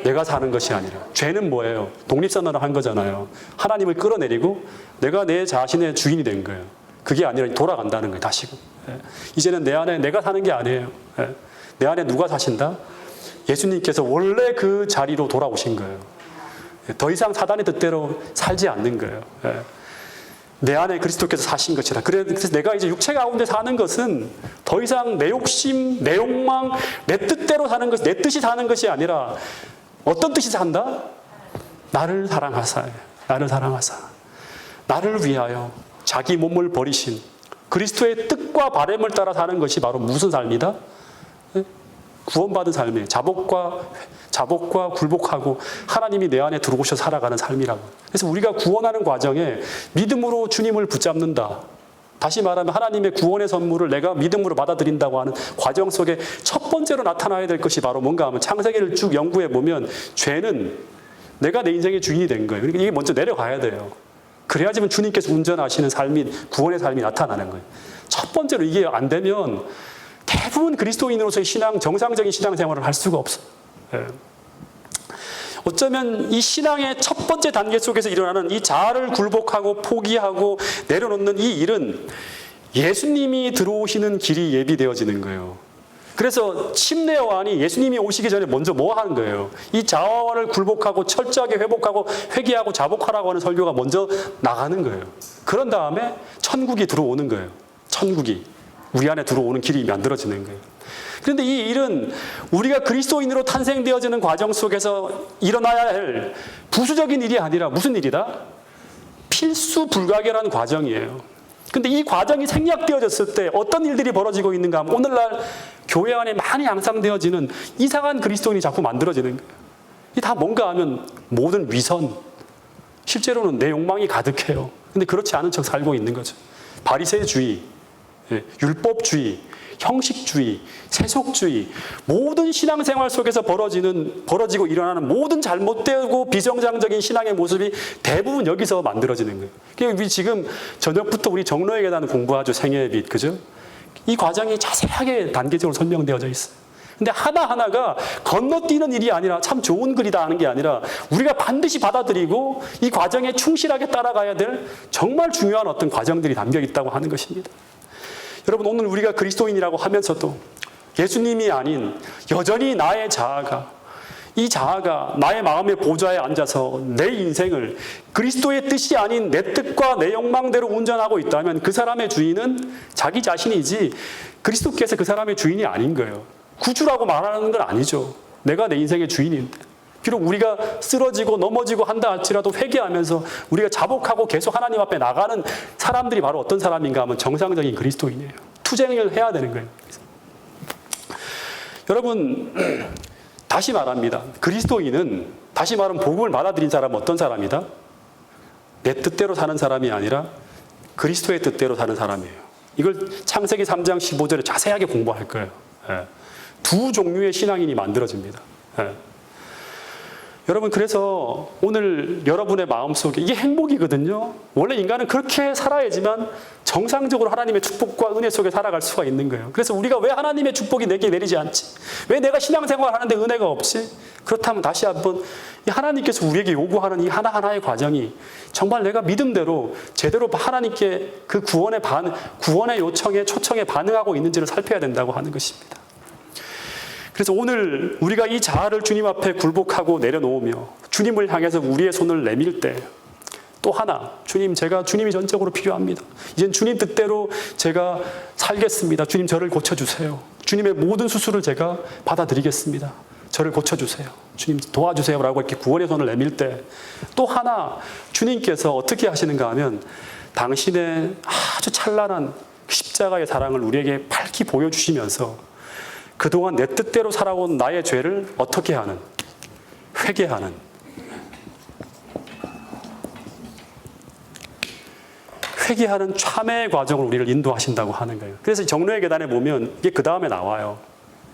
내가 사는 것이 아니라, 죄는 뭐예요? 독립선언을 한 거잖아요. 하나님을 끌어내리고 내가 내 자신의 주인이 된 거예요. 그게 아니라 돌아간다는 거예요. 다시금. 이제는 내 안에 내가 사는 게 아니에요. 내 안에 누가 사신다? 예수님께서 원래 그 자리로 돌아오신 거예요. 더 이상 사단의 뜻대로 살지 않는 거예요. 내 안에 그리스도께서 사신 것이라. 그래서 내가 이제 육체 가운데 사는 것은 더 이상 내 욕심, 내 욕망, 내 뜻대로 사는 것, 내 뜻이 사는 것이 아니라 어떤 뜻이 산다? 나를 사랑하사, 나를 위하여 자기 몸을 버리신 그리스도의 뜻과 바람을 따라 사는 것이 바로 무슨 삶이다? 구원받은 삶이에요. 자복과 굴복하고 하나님이 내 안에 들어오셔 살아가는 삶이라고. 그래서 우리가 구원하는 과정에 믿음으로 주님을 붙잡는다. 다시 말하면 하나님의 구원의 선물을 내가 믿음으로 받아들인다고 하는 과정 속에 첫 번째로 나타나야 될 것이 바로 뭔가 하면, 창세기를 쭉 연구해 보면 죄는 내가 내 인생의 주인이 된 거예요. 그러니까 이게 먼저 내려가야 돼요. 그래야지만 주님께서 운전하시는 삶이, 구원의 삶이 나타나는 거예요. 첫 번째로 이게 안 되면 대부분 그리스도인으로서의 정상적인 신앙생활을 할 수가 없어요. 어쩌면 이 신앙의 첫 번째 단계 속에서 일어나는 이 자아를 굴복하고 포기하고 내려놓는 이 일은 예수님이 들어오시는 길이 예비되어지는 거예요. 그래서 침례 요한이 예수님이 오시기 전에 먼저 뭐 하는 거예요? 이 자아를 굴복하고 철저하게 회복하고 회개하고 자복하라고 하는 설교가 먼저 나가는 거예요. 그런 다음에 천국이 들어오는 거예요. 천국이 우리 안에 들어오는 길이 만들어지는 거예요. 그런데 이 일은 우리가 그리스도인으로 탄생되어지는 과정 속에서 일어나야 할 부수적인 일이 아니라 무슨 일이다? 필수 불가결한 과정이에요. 근데 이 과정이 생략되어졌을 때 어떤 일들이 벌어지고 있는가 하면, 오늘날 교회 안에 많이 양상되어지는 이상한 그리스도인이 자꾸 만들어지는 거예요. 이게 다 뭔가 하면 모든 위선, 실제로는 내 욕망이 가득해요. 근데 그렇지 않은 척 살고 있는 거죠. 바리새주의, 율법주의, 형식주의, 세속주의, 모든 신앙생활 속에서 벌어지고 일어나는 모든 잘못되고 비정상적인 신앙의 모습이 대부분 여기서 만들어지는 거예요. 그러니까 우리 지금 저녁부터 우리 정로의 계단 공부하죠. 생애의 빛, 그죠? 이 과정이 자세하게 단계적으로 설명되어져 있어요. 근데 하나하나가 건너뛰는 일이 아니라 참 좋은 글이다 하는 게 아니라 우리가 반드시 받아들이고 이 과정에 충실하게 따라가야 될 정말 중요한 어떤 과정들이 담겨 있다고 하는 것입니다. 여러분, 오늘 우리가 그리스도인이라고 하면서도 예수님이 아닌 여전히 나의 자아가, 이 자아가 나의 마음의 보좌에 앉아서 내 인생을 그리스도의 뜻이 아닌 내 뜻과 내 욕망대로 운전하고 있다면 그 사람의 주인은 자기 자신이지 그리스도께서 그 사람의 주인이 아닌 거예요. 구주라고 말하는 건 아니죠. 내가 내 인생의 주인인데. 비록 우리가 쓰러지고 넘어지고 한다 할지라도 회개하면서 우리가 자복하고 계속 하나님 앞에 나가는 사람들이 바로 어떤 사람인가 하면 정상적인 그리스도인이에요. 투쟁을 해야 되는 거예요. 여러분, 다시 말합니다. 그리스도인은, 다시 말하면 복음을 받아들인 사람은 어떤 사람이다? 내 뜻대로 사는 사람이 아니라 그리스도의 뜻대로 사는 사람이에요. 이걸 창세기 3장 15절에 자세하게 공부할 거예요. 두 종류의 신앙인이 만들어집니다. 여러분, 그래서 오늘 여러분의 마음속에 이게 행복이거든요. 원래 인간은 그렇게 살아야지만 정상적으로 하나님의 축복과 은혜 속에 살아갈 수가 있는 거예요. 그래서 우리가 왜 하나님의 축복이 내게 내리지 않지? 왜 내가 신앙생활 하는데 은혜가 없지? 그렇다면 다시 한번 이 하나님께서 우리에게 요구하는 이 하나하나의 과정이 정말 내가 믿음대로 제대로 하나님께 그 구원의 요청에 초청에 반응하고 있는지를 살펴야 된다고 하는 것입니다. 그래서 오늘 우리가 이 자아를 주님 앞에 굴복하고 내려놓으며 주님을 향해서 우리의 손을 내밀 때 또 하나, 주님이 전적으로 필요합니다. 이젠 주님 뜻대로 제가 살겠습니다. 주님, 저를 고쳐주세요. 주님의 모든 수술을 제가 받아들이겠습니다. 저를 고쳐주세요. 주님 도와주세요. 라고 이렇게 구원의 손을 내밀 때 또 하나, 주님께서 어떻게 하시는가 하면 당신의 아주 찬란한 십자가의 사랑을 우리에게 밝히 보여주시면서 그동안 내 뜻대로 살아온 나의 죄를 어떻게 하는? 회개하는 참회의 과정을 우리를 인도하신다고 하는 거예요. 그래서 정로의 계단에 보면 이게 그 다음에 나와요.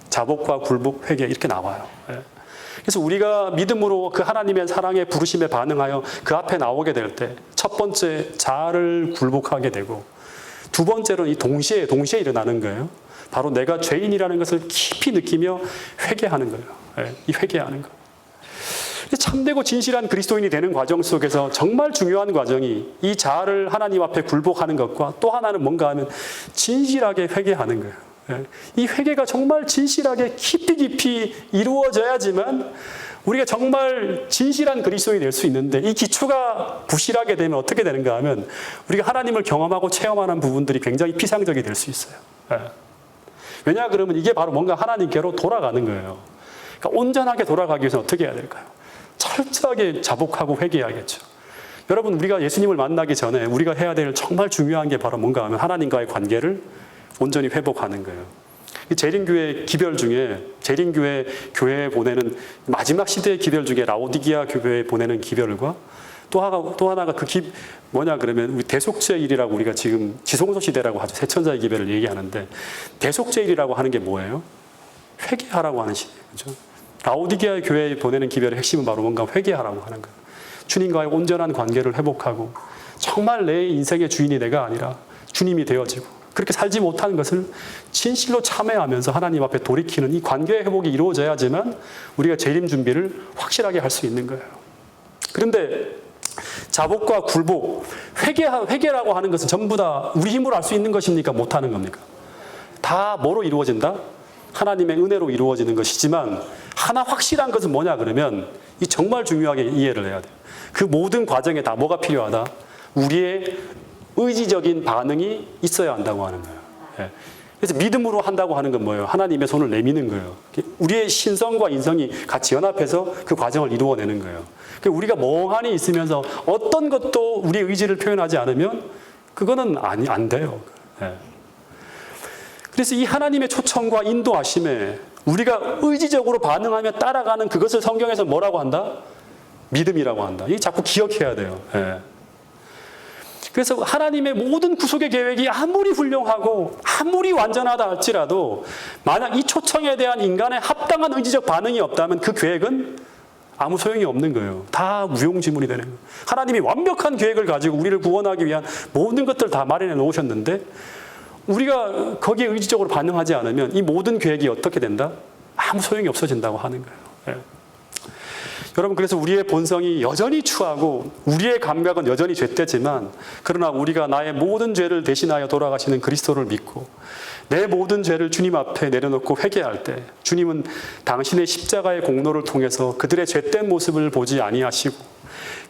자복과 굴복, 회개 이렇게 나와요. 그래서 우리가 믿음으로 그 하나님의 사랑의 부르심에 반응하여 그 앞에 나오게 될 때 첫 번째 자아를 굴복하게 되고 두 번째로는 이 동시에 일어나는 거예요. 바로 내가 죄인이라는 것을 깊이 느끼며 회개하는 거예요. 이 회개하는 거. 참되고 진실한 그리스도인이 되는 과정 속에서 정말 중요한 과정이 이 자아를 하나님 앞에 굴복하는 것과 또 하나는 뭔가 하면 진실하게 회개하는 거예요. 이 회개가 정말 진실하게 깊이 이루어져야지만 우리가 정말 진실한 그리스도인이 될 수 있는데 이 기초가 부실하게 되면 어떻게 되는가 하면 우리가 하나님을 경험하고 체험하는 부분들이 굉장히 피상적이 될 수 있어요. 왜냐 그러면 이게 바로 뭔가 하나님께로 돌아가는 거예요. 그러니까 온전하게 돌아가기 위해서 어떻게 해야 될까요? 철저하게 자복하고 회개해야겠죠. 여러분, 우리가 예수님을 만나기 전에 우리가 해야 될 정말 중요한 게 바로 뭔가 하면 하나님과의 관계를 온전히 회복하는 거예요. 재림교회 기별 중에 재림교회 교회에 보내는 마지막 시대의 기별 중에 라오디게아 교회에 보내는 기별과 또 하나가 뭐냐 그러면 우리 대속죄일이라고 우리가 지금 지성소 시대라고 하죠. 새천자의 기별을 얘기하는데 대속죄일이라고 하는 게 뭐예요? 회개하라고 하는 시대예요. 그렇죠? 라오디게아 교회에 보내는 기별의 핵심은 바로 뭔가 회개하라고 하는 거예요. 주님과의 온전한 관계를 회복하고 정말 내 인생의 주인이 내가 아니라 주님이 되어지고 그렇게 살지 못하는 것을 진실로 참회하면서 하나님 앞에 돌이키는 이 관계의 회복이 이루어져야지만 우리가 재림 준비를 확실하게 할 수 있는 거예요. 그런데 자복과 굴복, 회개라고 하는 것은 전부 다 우리 힘으로 할 수 있는 것입니까? 못하는 겁니까? 다 뭐로 이루어진다? 하나님의 은혜로 이루어지는 것이지만 하나 확실한 것은 뭐냐 그러면 이 정말 중요하게 이해를 해야 돼요. 그 모든 과정에 다 뭐가 필요하다? 우리의 의지적인 반응이 있어야 한다고 하는 거예요. 그래서 믿음으로 한다고 하는 건 뭐예요? 하나님의 손을 내미는 거예요. 우리의 신성과 인성이 같이 연합해서 그 과정을 이루어내는 거예요. 우리가 멍하니 있으면서 어떤 것도 우리의 의지를 표현하지 않으면 그거는 안 돼요. 그래서 이 하나님의 초청과 인도하심에 우리가 의지적으로 반응하며 따라가는 그것을 성경에서 뭐라고 한다? 믿음이라고 한다. 이게 자꾸 기억해야 돼요. 그래서 하나님의 모든 구속의 계획이 아무리 훌륭하고 아무리 완전하다 할지라도 만약 이 초청에 대한 인간의 합당한 의지적 반응이 없다면 그 계획은 아무 소용이 없는 거예요. 다 무용지물이 되는 거예요. 하나님이 완벽한 계획을 가지고 우리를 구원하기 위한 모든 것들을 다 마련해 놓으셨는데 우리가 거기에 의지적으로 반응하지 않으면 이 모든 계획이 어떻게 된다? 아무 소용이 없어진다고 하는 거예요. 여러분, 그래서 우리의 본성이 여전히 추하고 우리의 감각은 여전히 죄되지만 그러나 우리가 나의 모든 죄를 대신하여 돌아가시는 그리스도를 믿고 내 모든 죄를 주님 앞에 내려놓고 회개할 때 주님은 당신의 십자가의 공로를 통해서 그들의 죄된 모습을 보지 아니하시고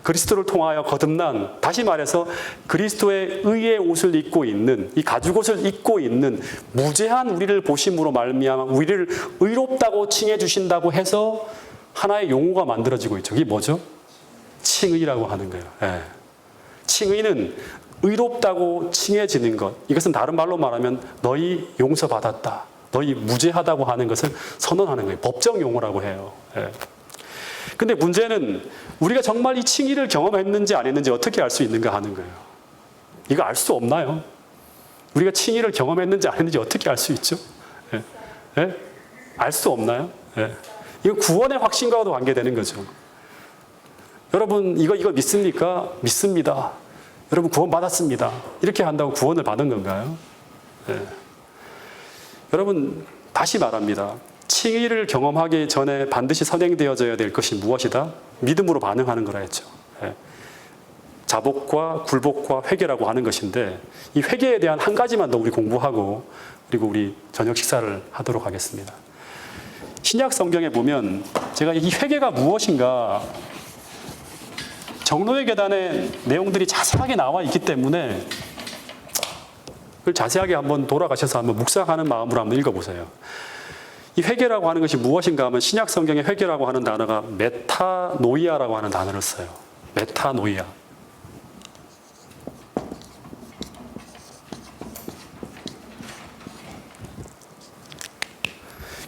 그리스도를 통하여 거듭난, 다시 말해서 그리스도의 의의 옷을 입고 있는, 이 가죽옷을 입고 있는 무죄한 우리를 보심으로 말미암아 우리를 의롭다고 칭해 주신다고 해서 하나의 용어가 만들어지고 있죠. 이게 뭐죠? 칭의라고 하는 거예요. 칭의는 의롭다고 칭해지는 것. 이것은 다른 말로 말하면 너희 용서받았다, 너희 무죄하다고 하는 것을 선언하는 거예요. 법정 용어라고 해요. 근데 문제는 우리가 정말 이 칭의를 경험했는지 안 했는지 어떻게 알 수 있는가 하는 거예요. 이거 알 수 없나요? 우리가 칭의를 경험했는지 안 했는지 어떻게 알 수 있죠? 알 수 없나요? 이건 구원의 확신과도 관계되는 거죠. 여러분 이거 믿습니까? 믿습니다. 여러분 구원 받았습니다. 이렇게 한다고 구원을 받은 건가요? 네. 여러분 다시 말합니다. 칭의를 경험하기 전에 반드시 선행되어져야 될 것이 무엇이다? 믿음으로 반응하는 거라 했죠. 네. 자복과 굴복과 회개라고 하는 것인데 이 회개에 대한 한 가지만 더 우리 공부하고 그리고 우리 저녁 식사를 하도록 하겠습니다. 신약 성경에 보면 제가 이 회개가 무엇인가 정로의 계단의 내용들이 자세하게 나와 있기 때문에 그걸 자세하게 한번 돌아가셔서 한번 묵상하는 마음으로 한번 읽어보세요. 이 회개라고 하는 것이 무엇인가 하면 신약 성경의 회개라고 하는 단어가 메타노이아라고 하는 단어를 써요. 메타노이아.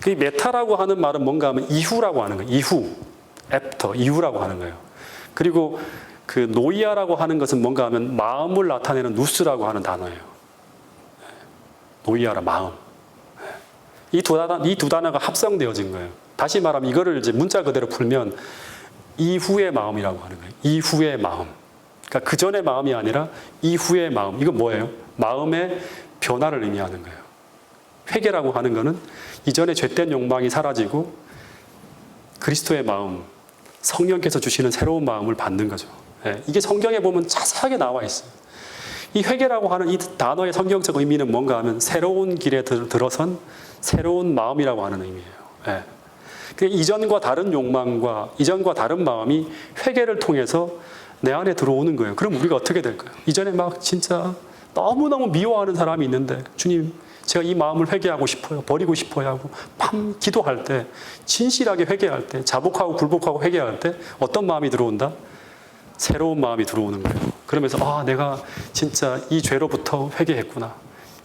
이 메타라고 하는 말은 뭔가 하면 이후라고 하는 거예요. 이후, 애프터, 이후라고 하는 거예요. 그리고 그 노이아라고 하는 것은 뭔가 하면 마음을 나타내는 누스라고 하는 단어예요. 노이아라 마음. 이 두 단어가 합성되어진 거예요. 다시 말하면 이거를 이제 문자 그대로 풀면 이후의 마음이라고 하는 거예요. 이후의 마음. 그러니까 그 전의 마음이 아니라 이후의 마음. 이건 뭐예요? 마음의 변화를 의미하는 거예요. 회개라고 하는 것은 이전에 죄된 욕망이 사라지고 그리스도의 마음, 성령께서 주시는 새로운 마음을 받는 거죠. 이게 성경에 보면 자세하게 나와 있어요. 이 회개라고 하는 이 단어의 성경적 의미는 뭔가 하면 새로운 길에 들어선 새로운 마음이라고 하는 의미예요. 이전과 다른 욕망과 이전과 다른 마음이 회개를 통해서 내 안에 들어오는 거예요. 그럼 우리가 어떻게 될까요? 이전에 막 진짜 너무너무 미워하는 사람이 있는데 주님 제가 이 마음을 회개하고 싶어요. 버리고 싶어요 하고 밤 기도할 때 진실하게 회개할 때 자복하고 굴복하고 회개할 때 어떤 마음이 들어온다? 새로운 마음이 들어오는 거예요. 그러면서 내가 진짜 이 죄로부터 회개했구나.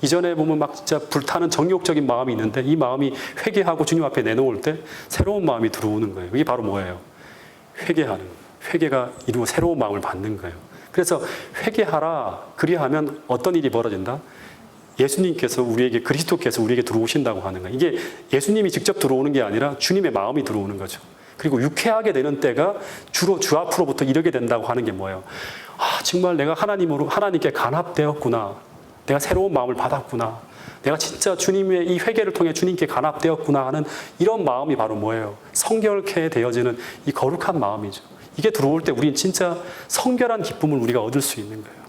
이전에 보면 막 진짜 불타는 정욕적인 마음이 있는데 이 마음이 회개하고 주님 앞에 내놓을 때 새로운 마음이 들어오는 거예요. 이게 바로 뭐예요? 회개하는 거예요. 회개가 이루어 새로운 마음을 받는 거예요. 그래서 회개하라. 그리하면 어떤 일이 벌어진다? 예수님께서 우리에게 그리스도께서 우리에게 들어오신다고 하는 거예요. 이게 예수님이 직접 들어오는 게 아니라 주님의 마음이 들어오는 거죠. 그리고 유쾌하게 되는 때가 주로 주 앞으로부터 이르게 된다고 하는 게 뭐예요? 정말 내가 하나님께 간합되었구나. 내가 새로운 마음을 받았구나. 내가 진짜 주님의 이 회개를 통해 주님께 간합되었구나 하는 이런 마음이 바로 뭐예요? 성결케 되어지는 이 거룩한 마음이죠. 이게 들어올 때 우리는 진짜 성결한 기쁨을 우리가 얻을 수 있는 거예요.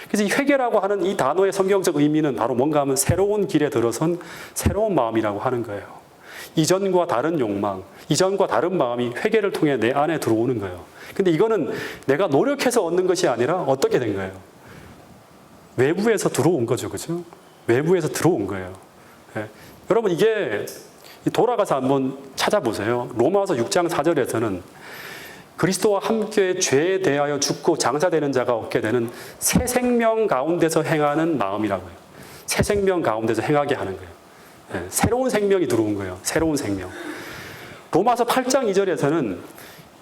그래서 이 회개라고 하는 이 단어의 성경적 의미는 바로 뭔가 하면 새로운 길에 들어선 새로운 마음이라고 하는 거예요. 이전과 다른 욕망, 이전과 다른 마음이 회개를 통해 내 안에 들어오는 거예요. 근데 이거는 내가 노력해서 얻는 것이 아니라 어떻게 된 거예요? 외부에서 들어온 거죠. 그죠? 외부에서 들어온 거예요. 여러분 이게 돌아가서 한번 찾아보세요. 로마서 6장 4절에서는 그리스도와 함께 죄에 대하여 죽고 장사되는 자가 얻게 되는 새 생명 가운데서 행하는 마음이라고 해요. 새 생명 가운데서 행하게 하는 거예요. 새로운 생명이 들어온 거예요. 새로운 생명. 로마서 8장 2절에서는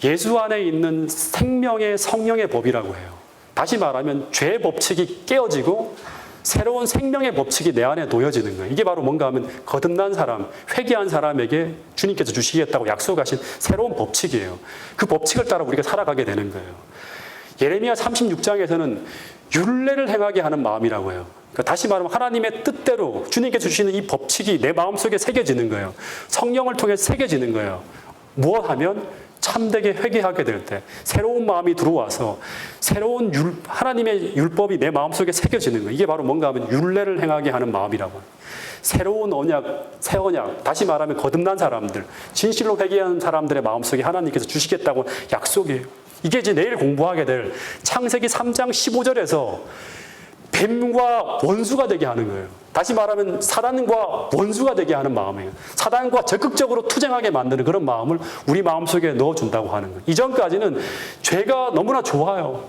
예수 안에 있는 생명의 성령의 법이라고 해요. 다시 말하면 죄의 법칙이 깨어지고 새로운 생명의 법칙이 내 안에 놓여지는 거예요. 이게 바로 뭔가 하면 거듭난 사람, 회개한 사람에게 주님께서 주시겠다고 약속하신 새로운 법칙이에요. 그 법칙을 따라 우리가 살아가게 되는 거예요. 예레미야 36장에서는 율례를 행하게 하는 마음이라고 해요. 그러니까 다시 말하면 하나님의 뜻대로 주님께서 주시는 이 법칙이 내 마음속에 새겨지는 거예요. 성령을 통해 새겨지는 거예요. 무엇하면 참되게 회개하게 될 때 새로운 마음이 들어와서 새로운 하나님의 율법이 내 마음속에 새겨지는 거예요. 이게 바로 뭔가 하면 율례를 행하게 하는 마음이라고 해요. 새로운 언약, 새 언약, 다시 말하면 거듭난 사람들, 진실로 회개하는 사람들의 마음속에 하나님께서 주시겠다고 약속이에요. 이게 이제 내일 공부하게 될 창세기 3장 15절에서 뱀과 원수가 되게 하는 거예요. 다시 말하면 사단과 원수가 되게 하는 마음이에요. 사단과 적극적으로 투쟁하게 만드는 그런 마음을 우리 마음속에 넣어준다고 하는 거예요. 이전까지는 죄가 너무나 좋아요.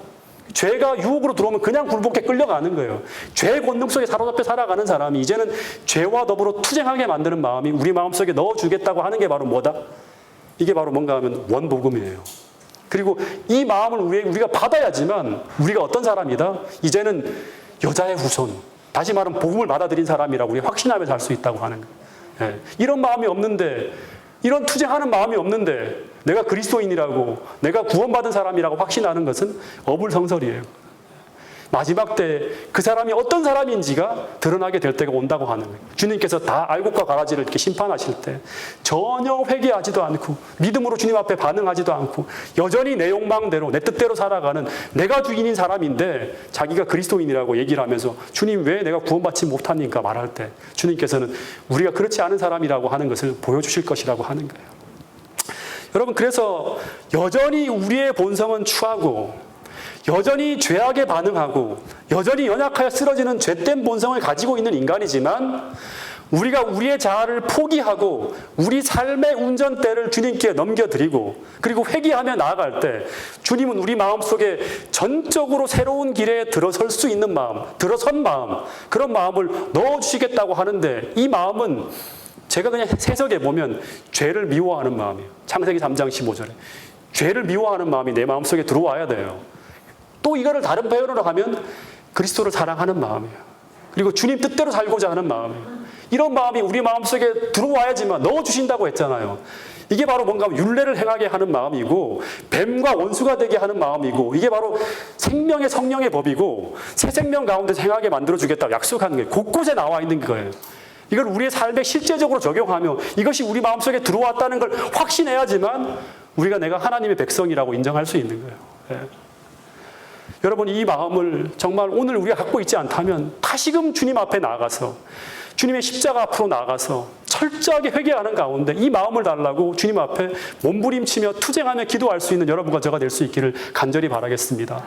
죄가 유혹으로 들어오면 그냥 굴복해 끌려가는 거예요. 죄의 권능 속에 사로잡혀 살아가는 사람이 이제는 죄와 더불어 투쟁하게 만드는 마음이 우리 마음속에 넣어주겠다고 하는 게 바로 뭐다? 이게 바로 뭔가 하면 원복음이에요. 그리고 이 마음을 우리가 받아야지만 우리가 어떤 사람이다? 이제는 여자의 후손, 다시 말하면 복음을 받아들인 사람이라고 우리 확신하며 살 수 있다고 하는 거예요. 이런 마음이 없는데, 이런 투쟁하는 마음이 없는데 내가 그리스도인이라고, 내가 구원받은 사람이라고 확신하는 것은 어불성설이에요. 마지막 때 그 사람이 어떤 사람인지가 드러나게 될 때가 온다고 하는 거예요. 주님께서 다 알곡과 가라지를 이렇게 심판하실 때 전혀 회개하지도 않고 믿음으로 주님 앞에 반응하지도 않고 여전히 내 욕망대로 내 뜻대로 살아가는 내가 주인인 사람인데 자기가 그리스도인이라고 얘기를 하면서 주님 왜 내가 구원받지 못합니까? 말할 때 주님께서는 우리가 그렇지 않은 사람이라고 하는 것을 보여주실 것이라고 하는 거예요. 여러분, 그래서 여전히 우리의 본성은 추하고 여전히 죄악에 반응하고 여전히 연약하여 쓰러지는 죄된 본성을 가지고 있는 인간이지만 우리가 우리의 자아를 포기하고 우리 삶의 운전대를 주님께 넘겨드리고 그리고 회개하며 나아갈 때 주님은 우리 마음속에 전적으로 새로운 길에 들어설 수 있는 마음, 들어선 마음, 그런 마음을 넣어주시겠다고 하는데 이 마음은 제가 그냥 해석해 보면 죄를 미워하는 마음이에요. 창세기 3장 15절에 죄를 미워하는 마음이 내 마음속에 들어와야 돼요. 또 이거를 다른 표현으로 하면 그리스도를 사랑하는 마음이에요. 그리고 주님 뜻대로 살고자 하는 마음이에요. 이런 마음이 우리 마음속에 들어와야지만 넣어주신다고 했잖아요. 이게 바로 뭔가 율례를 행하게 하는 마음이고 뱀과 원수가 되게 하는 마음이고 이게 바로 생명의 성령의 법이고 새 생명 가운데서 행하게 만들어주겠다고 약속하는 거예요. 곳곳에 나와 있는 거예요. 이걸 우리의 삶에 실제적으로 적용하며 이것이 우리 마음속에 들어왔다는 걸 확신해야지만 우리가 내가 하나님의 백성이라고 인정할 수 있는 거예요. 예. 여러분, 이 마음을 정말 오늘 우리가 갖고 있지 않다면 다시금 주님 앞에 나아가서 주님의 십자가 앞으로 나아가서 철저하게 회개하는 가운데 이 마음을 달라고 주님 앞에 몸부림치며 투쟁하며 기도할 수 있는 여러분과 저가 될 수 있기를 간절히 바라겠습니다.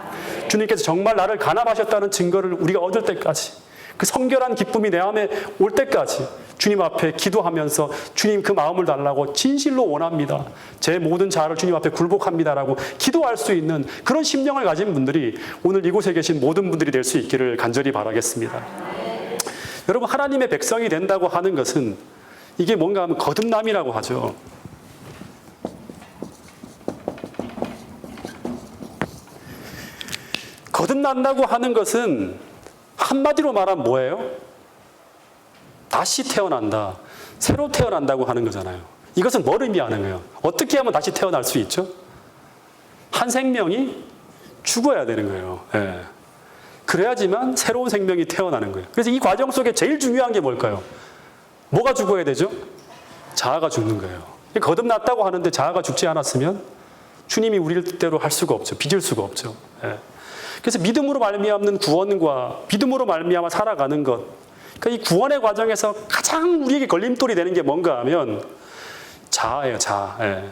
주님께서 정말 나를 간암하셨다는 증거를 우리가 얻을 때까지 그 성결한 기쁨이 내 안에 올 때까지 주님 앞에 기도하면서 주님 그 마음을 달라고 진실로 원합니다. 제 모든 자아를 주님 앞에 굴복합니다라고 기도할 수 있는 그런 심령을 가진 분들이 오늘 이곳에 계신 모든 분들이 될 수 있기를 간절히 바라겠습니다. 여러분, 하나님의 백성이 된다고 하는 것은 이게 뭔가 하면 거듭남이라고 하죠. 거듭난다고 하는 것은 한마디로 말하면 뭐예요? 다시 태어난다. 새로 태어난다고 하는 거잖아요. 이것은 뭘 의미하는 거예요? 어떻게 하면 다시 태어날 수 있죠? 한 생명이 죽어야 되는 거예요. 예. 그래야지만 새로운 생명이 태어나는 거예요. 그래서 이 과정 속에 제일 중요한 게 뭘까요? 뭐가 죽어야 되죠? 자아가 죽는 거예요. 거듭났다고 하는데 자아가 죽지 않았으면 주님이 우리를 뜻대로 할 수가 없죠. 빚을 수가 없죠. 예. 그래서 믿음으로 말미암는 구원과 믿음으로 말미암아 살아가는 것, 그러니까 이 구원의 과정에서 가장 우리에게 걸림돌이 되는 게 뭔가 하면 자아예요, 자아. 예.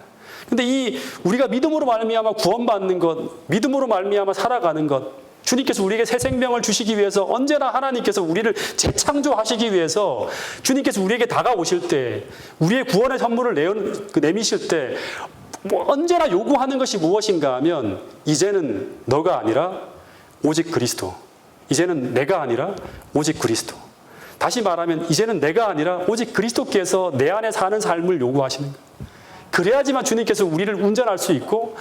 근데 이 우리가 믿음으로 말미암아 구원받는 것, 믿음으로 말미암아 살아가는 것, 주님께서 우리에게 새 생명을 주시기 위해서 언제나 하나님께서 우리를 재창조하시기 위해서 주님께서 우리에게 다가오실 때, 우리의 구원의 선물을 내미실 때 언제나 요구하는 것이 무엇인가 하면 이제는 너가 아니라 오직 그리스도. 이제는 내가 아니라 오직 그리스도. 다시 말하면 이제는 내가 아니라 오직 그리스도께서 내 안에 사는 삶을 요구하시는 거예요. 그래야지만 주님께서 우리를 운전할 수 있고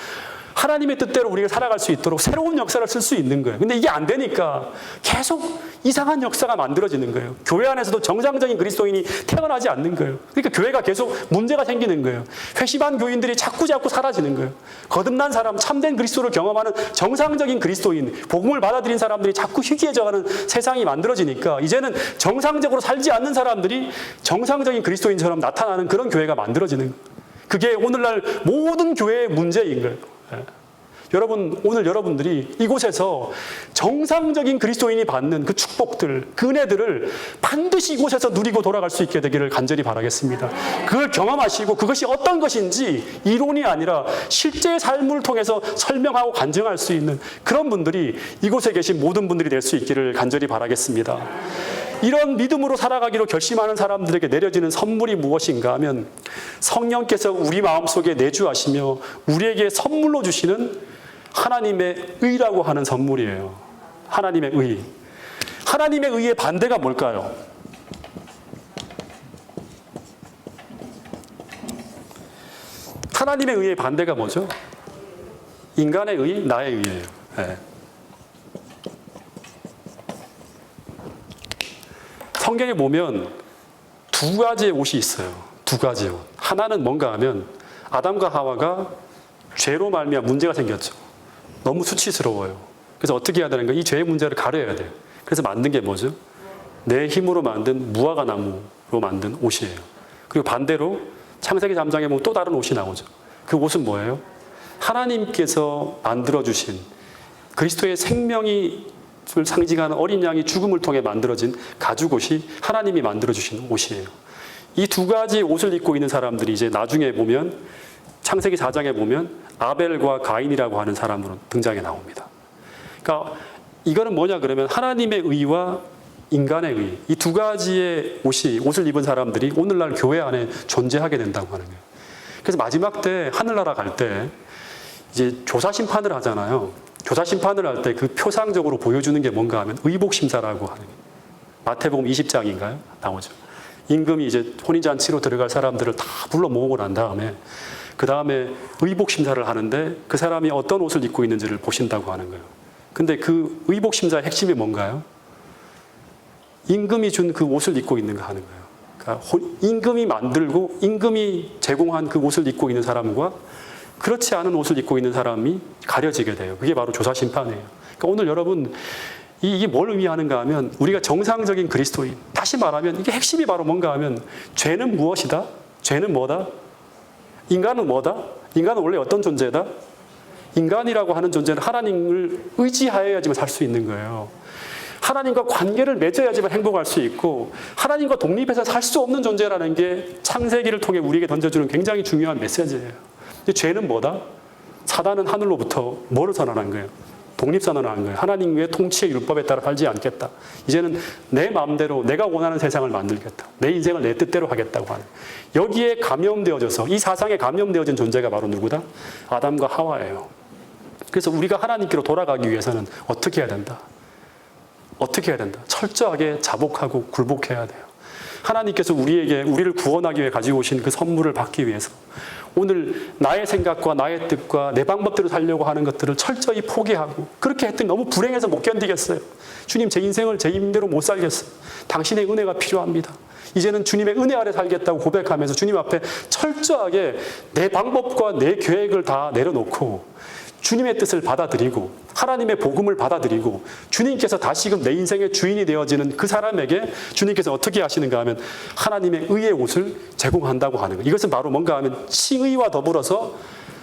하나님의 뜻대로 우리가 살아갈 수 있도록 새로운 역사를 쓸 수 있는 거예요. 근데 이게 안 되니까 계속 이상한 역사가 만들어지는 거예요. 교회 안에서도 정상적인 그리스도인이 태어나지 않는 거예요. 그러니까 교회가 계속 문제가 생기는 거예요. 회심한 교인들이 자꾸 사라지는 거예요. 거듭난 사람, 참된 그리스도를 경험하는 정상적인 그리스도인, 복음을 받아들인 사람들이 자꾸 희귀해져가는 세상이 만들어지니까 이제는 정상적으로 살지 않는 사람들이 정상적인 그리스도인처럼 나타나는 그런 교회가 만들어지는 거예요. 그게 오늘날 모든 교회의 문제인 거예요. 예. 여러분, 오늘 여러분들이 이곳에서 정상적인 그리스도인이 받는 그 축복들, 그 은혜들을 반드시 이곳에서 누리고 돌아갈 수 있게 되기를 간절히 바라겠습니다. 그걸 경험하시고 그것이 어떤 것인지 이론이 아니라 실제의 삶을 통해서 설명하고 간증할 수 있는 그런 분들이 이곳에 계신 모든 분들이 될 수 있기를 간절히 바라겠습니다. 이런 믿음으로 살아가기로 결심하는 사람들에게 내려지는 선물이 무엇인가 하면 성령께서 우리 마음속에 내주하시며 우리에게 선물로 주시는 하나님의 의라고 하는 선물이에요. 하나님의 의. 하나님의 의의 반대가 뭘까요? 하나님의 의의 반대가 뭐죠? 인간의 의, 나의 의예요. 네. 성경에 보면 두 가지의 옷이 있어요. 두 가지 옷. 하나는 뭔가 하면 아담과 하와가 죄로 말미암아 문제가 생겼죠. 너무 수치스러워요. 그래서 어떻게 해야 되는 거예요? 이 죄의 문제를 가려야 돼요. 그래서 만든 게 뭐죠? 내 힘으로 만든 무화과 나무로 만든 옷이에요. 그리고 반대로 창세기 3장에 보면 또 다른 옷이 나오죠. 그 옷은 뭐예요? 하나님께서 만들어주신 그리스도의 생명을 상징하는 어린 양이 죽음을 통해 만들어진 가죽옷이 하나님이 만들어주신 옷이에요. 이 두 가지 옷을 입고 있는 사람들이 이제 나중에 보면 창세기 4장에 보면 아벨과 가인이라고 하는 사람으로 등장해 나옵니다. 그러니까 이거는 뭐냐 그러면 하나님의 의와 인간의 의, 이 두 가지의 옷을 입은 사람들이 오늘날 교회 안에 존재하게 된다고 하는 거예요. 그래서 마지막 때 하늘나라 갈 때 이제 조사 심판을 하잖아요. 조사 심판을 할 때 그 표상적으로 보여주는 게 뭔가 하면 의복심사라고 하는 거예요. 마태복음 20장인가요? 나오죠. 임금이 이제 혼인잔치로 들어갈 사람들을 다 불러 모으고 난 다음에 그 다음에 의복심사를 하는데 그 사람이 어떤 옷을 입고 있는지를 보신다고 하는 거예요. 근데 그 의복심사의 핵심이 뭔가요? 임금이 준 그 옷을 입고 있는가 하는 거예요. 그러니까 임금이 만들고 임금이 제공한 그 옷을 입고 있는 사람과 그렇지 않은 옷을 입고 있는 사람이 가려지게 돼요. 그게 바로 조사심판이에요. 그러니까 오늘 여러분 이게 뭘 의미하는가 하면 우리가 정상적인 그리스도인, 다시 말하면 이게 핵심이 바로 뭔가 하면 죄는 무엇이다? 죄는 뭐다? 인간은 뭐다? 인간은 원래 어떤 존재다? 인간이라고 하는 존재는 하나님을 의지하여야지만 살 수 있는 거예요. 하나님과 관계를 맺어야지만 행복할 수 있고 하나님과 독립해서 살 수 없는 존재라는 게 창세기를 통해 우리에게 던져주는 굉장히 중요한 메시지예요. 죄는 뭐다? 사단은 하늘로부터 뭐를 선언한 거예요? 독립선언한 거예요. 하나님의 통치의 율법에 따라 살지 않겠다. 이제는 내 마음대로 내가 원하는 세상을 만들겠다. 내 인생을 내 뜻대로 하겠다고 하는. 여기에 감염되어져서 이 사상에 감염되어진 존재가 바로 누구다? 아담과 하와예요. 그래서 우리가 하나님께로 돌아가기 위해서는 어떻게 해야 된다? 어떻게 해야 된다? 철저하게 자복하고 굴복해야 돼요. 하나님께서 우리를 구원하기 위해 가지고 오신 그 선물을 받기 위해서 오늘 나의 생각과 나의 뜻과 내 방법대로 살려고 하는 것들을 철저히 포기하고 그렇게 했더니 너무 불행해서 못 견디겠어요. 주님, 제 인생을 제 힘대로 못 살겠어요. 당신의 은혜가 필요합니다. 이제는 주님의 은혜 아래 살겠다고 고백하면서 주님 앞에 철저하게 내 방법과 내 계획을 다 내려놓고 주님의 뜻을 받아들이고 하나님의 복음을 받아들이고 주님께서 다시금 내 인생의 주인이 되어지는 그 사람에게 주님께서 어떻게 하시는가 하면 하나님의 의의 옷을 제공한다고 하는 거예요. 이것은 바로 뭔가 하면 칭의와 더불어서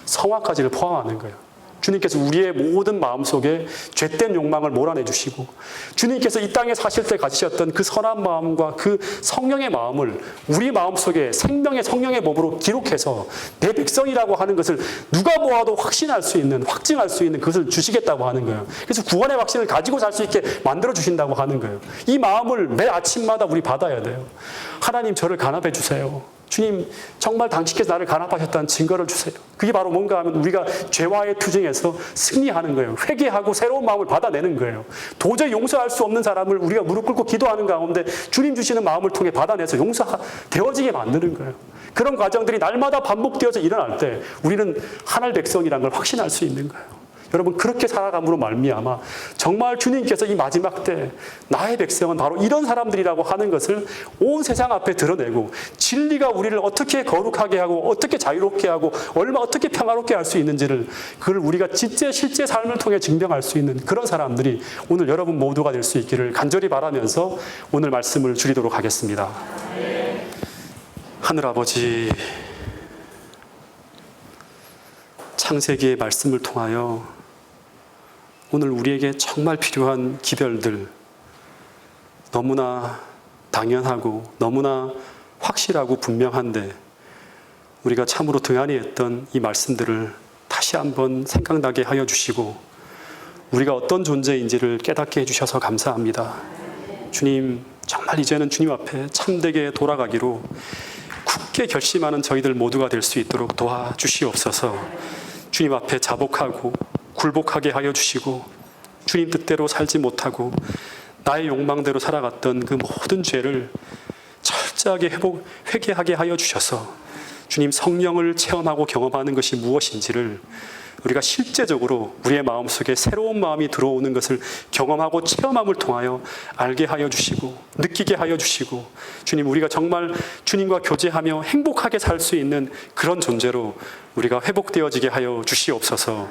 성화까지를 포함하는 거예요. 주님께서 우리의 모든 마음속에 죄된 욕망을 몰아내 주시고 주님께서 이 땅에 사실 때 가지셨던 그 선한 마음과 그 성령의 마음을 우리 마음속에 생명의 성령의 법으로 기록해서 내 백성이라고 하는 것을 누가 보아도 확신할 수 있는, 확증할 수 있는 그것을 주시겠다고 하는 거예요. 그래서 구원의 확신을 가지고 살 수 있게 만들어 주신다고 하는 거예요. 이 마음을 매 아침마다 우리 받아야 돼요. 하나님, 저를 간합해 주세요. 주님, 정말 당신께서 나를 간합하셨다는 증거를 주세요. 그게 바로 뭔가 하면 우리가 죄와의 투쟁에서 승리하는 거예요. 회개하고 새로운 마음을 받아내는 거예요. 도저히 용서할 수 없는 사람을 우리가 무릎 꿇고 기도하는 가운데 주님 주시는 마음을 통해 받아내서 용서되어지게 만드는 거예요. 그런 과정들이 날마다 반복되어서 일어날 때 우리는 하나의 백성이라는 걸 확신할 수 있는 거예요. 여러분, 그렇게 살아감으로 말미암아 정말 주님께서 이 마지막 때 나의 백성은 바로 이런 사람들이라고 하는 것을 온 세상 앞에 드러내고 진리가 우리를 어떻게 거룩하게 하고 어떻게 자유롭게 하고 어떻게 평화롭게 할 수 있는지를 그걸 우리가 실제 삶을 통해 증명할 수 있는 그런 사람들이 오늘 여러분 모두가 될 수 있기를 간절히 바라면서 오늘 말씀을 줄이도록 하겠습니다. 하늘아버지, 창세기의 말씀을 통하여 오늘 우리에게 정말 필요한 기별들, 너무나 당연하고 너무나 확실하고 분명한데 우리가 참으로 등한히 했던 이 말씀들을 다시 한번 생각나게 하여 주시고 우리가 어떤 존재인지를 깨닫게 해주셔서 감사합니다. 주님, 정말 이제는 주님 앞에 참되게 돌아가기로 굳게 결심하는 저희들 모두가 될 수 있도록 도와주시옵소서. 주님 앞에 자복하고 굴복하게 하여 주시고 주님 뜻대로 살지 못하고 나의 욕망대로 살아갔던 그 모든 죄를 철저하게 회개하게 하여 주셔서 주님 성령을 체험하고 경험하는 것이 무엇인지를 우리가 실제적으로 우리의 마음속에 새로운 마음이 들어오는 것을 경험하고 체험함을 통하여 알게 하여 주시고 느끼게 하여 주시고, 주님, 우리가 정말 주님과 교제하며 행복하게 살 수 있는 그런 존재로 우리가 회복되어지게 하여 주시옵소서.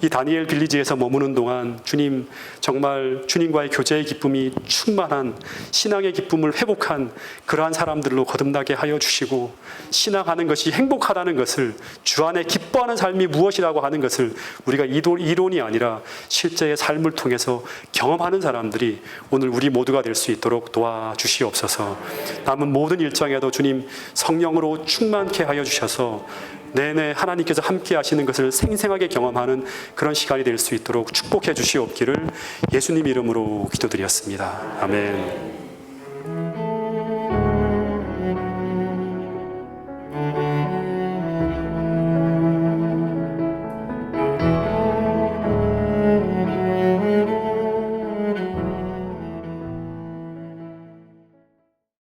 이 다니엘 빌리지에서 머무는 동안 주님, 정말 주님과의 교제의 기쁨이 충만한 신앙의 기쁨을 회복한 그러한 사람들로 거듭나게 하여 주시고, 신앙하는 것이 행복하다는 것을, 주 안에 기뻐하는 삶이 무엇이라고 하는 것을 우리가 이론이 아니라 실제의 삶을 통해서 경험하는 사람들이 오늘 우리 모두가 될 수 있도록 도와주시옵소서. 남은 모든 일정에도 주님 성령으로 충만케 하여 주셔서 내내 하나님께서 함께 하시는 것을 생생하게 경험하는 그런 시간이 될 수 있도록 축복해 주시옵기를 예수님 이름으로 기도드렸습니다. 아멘.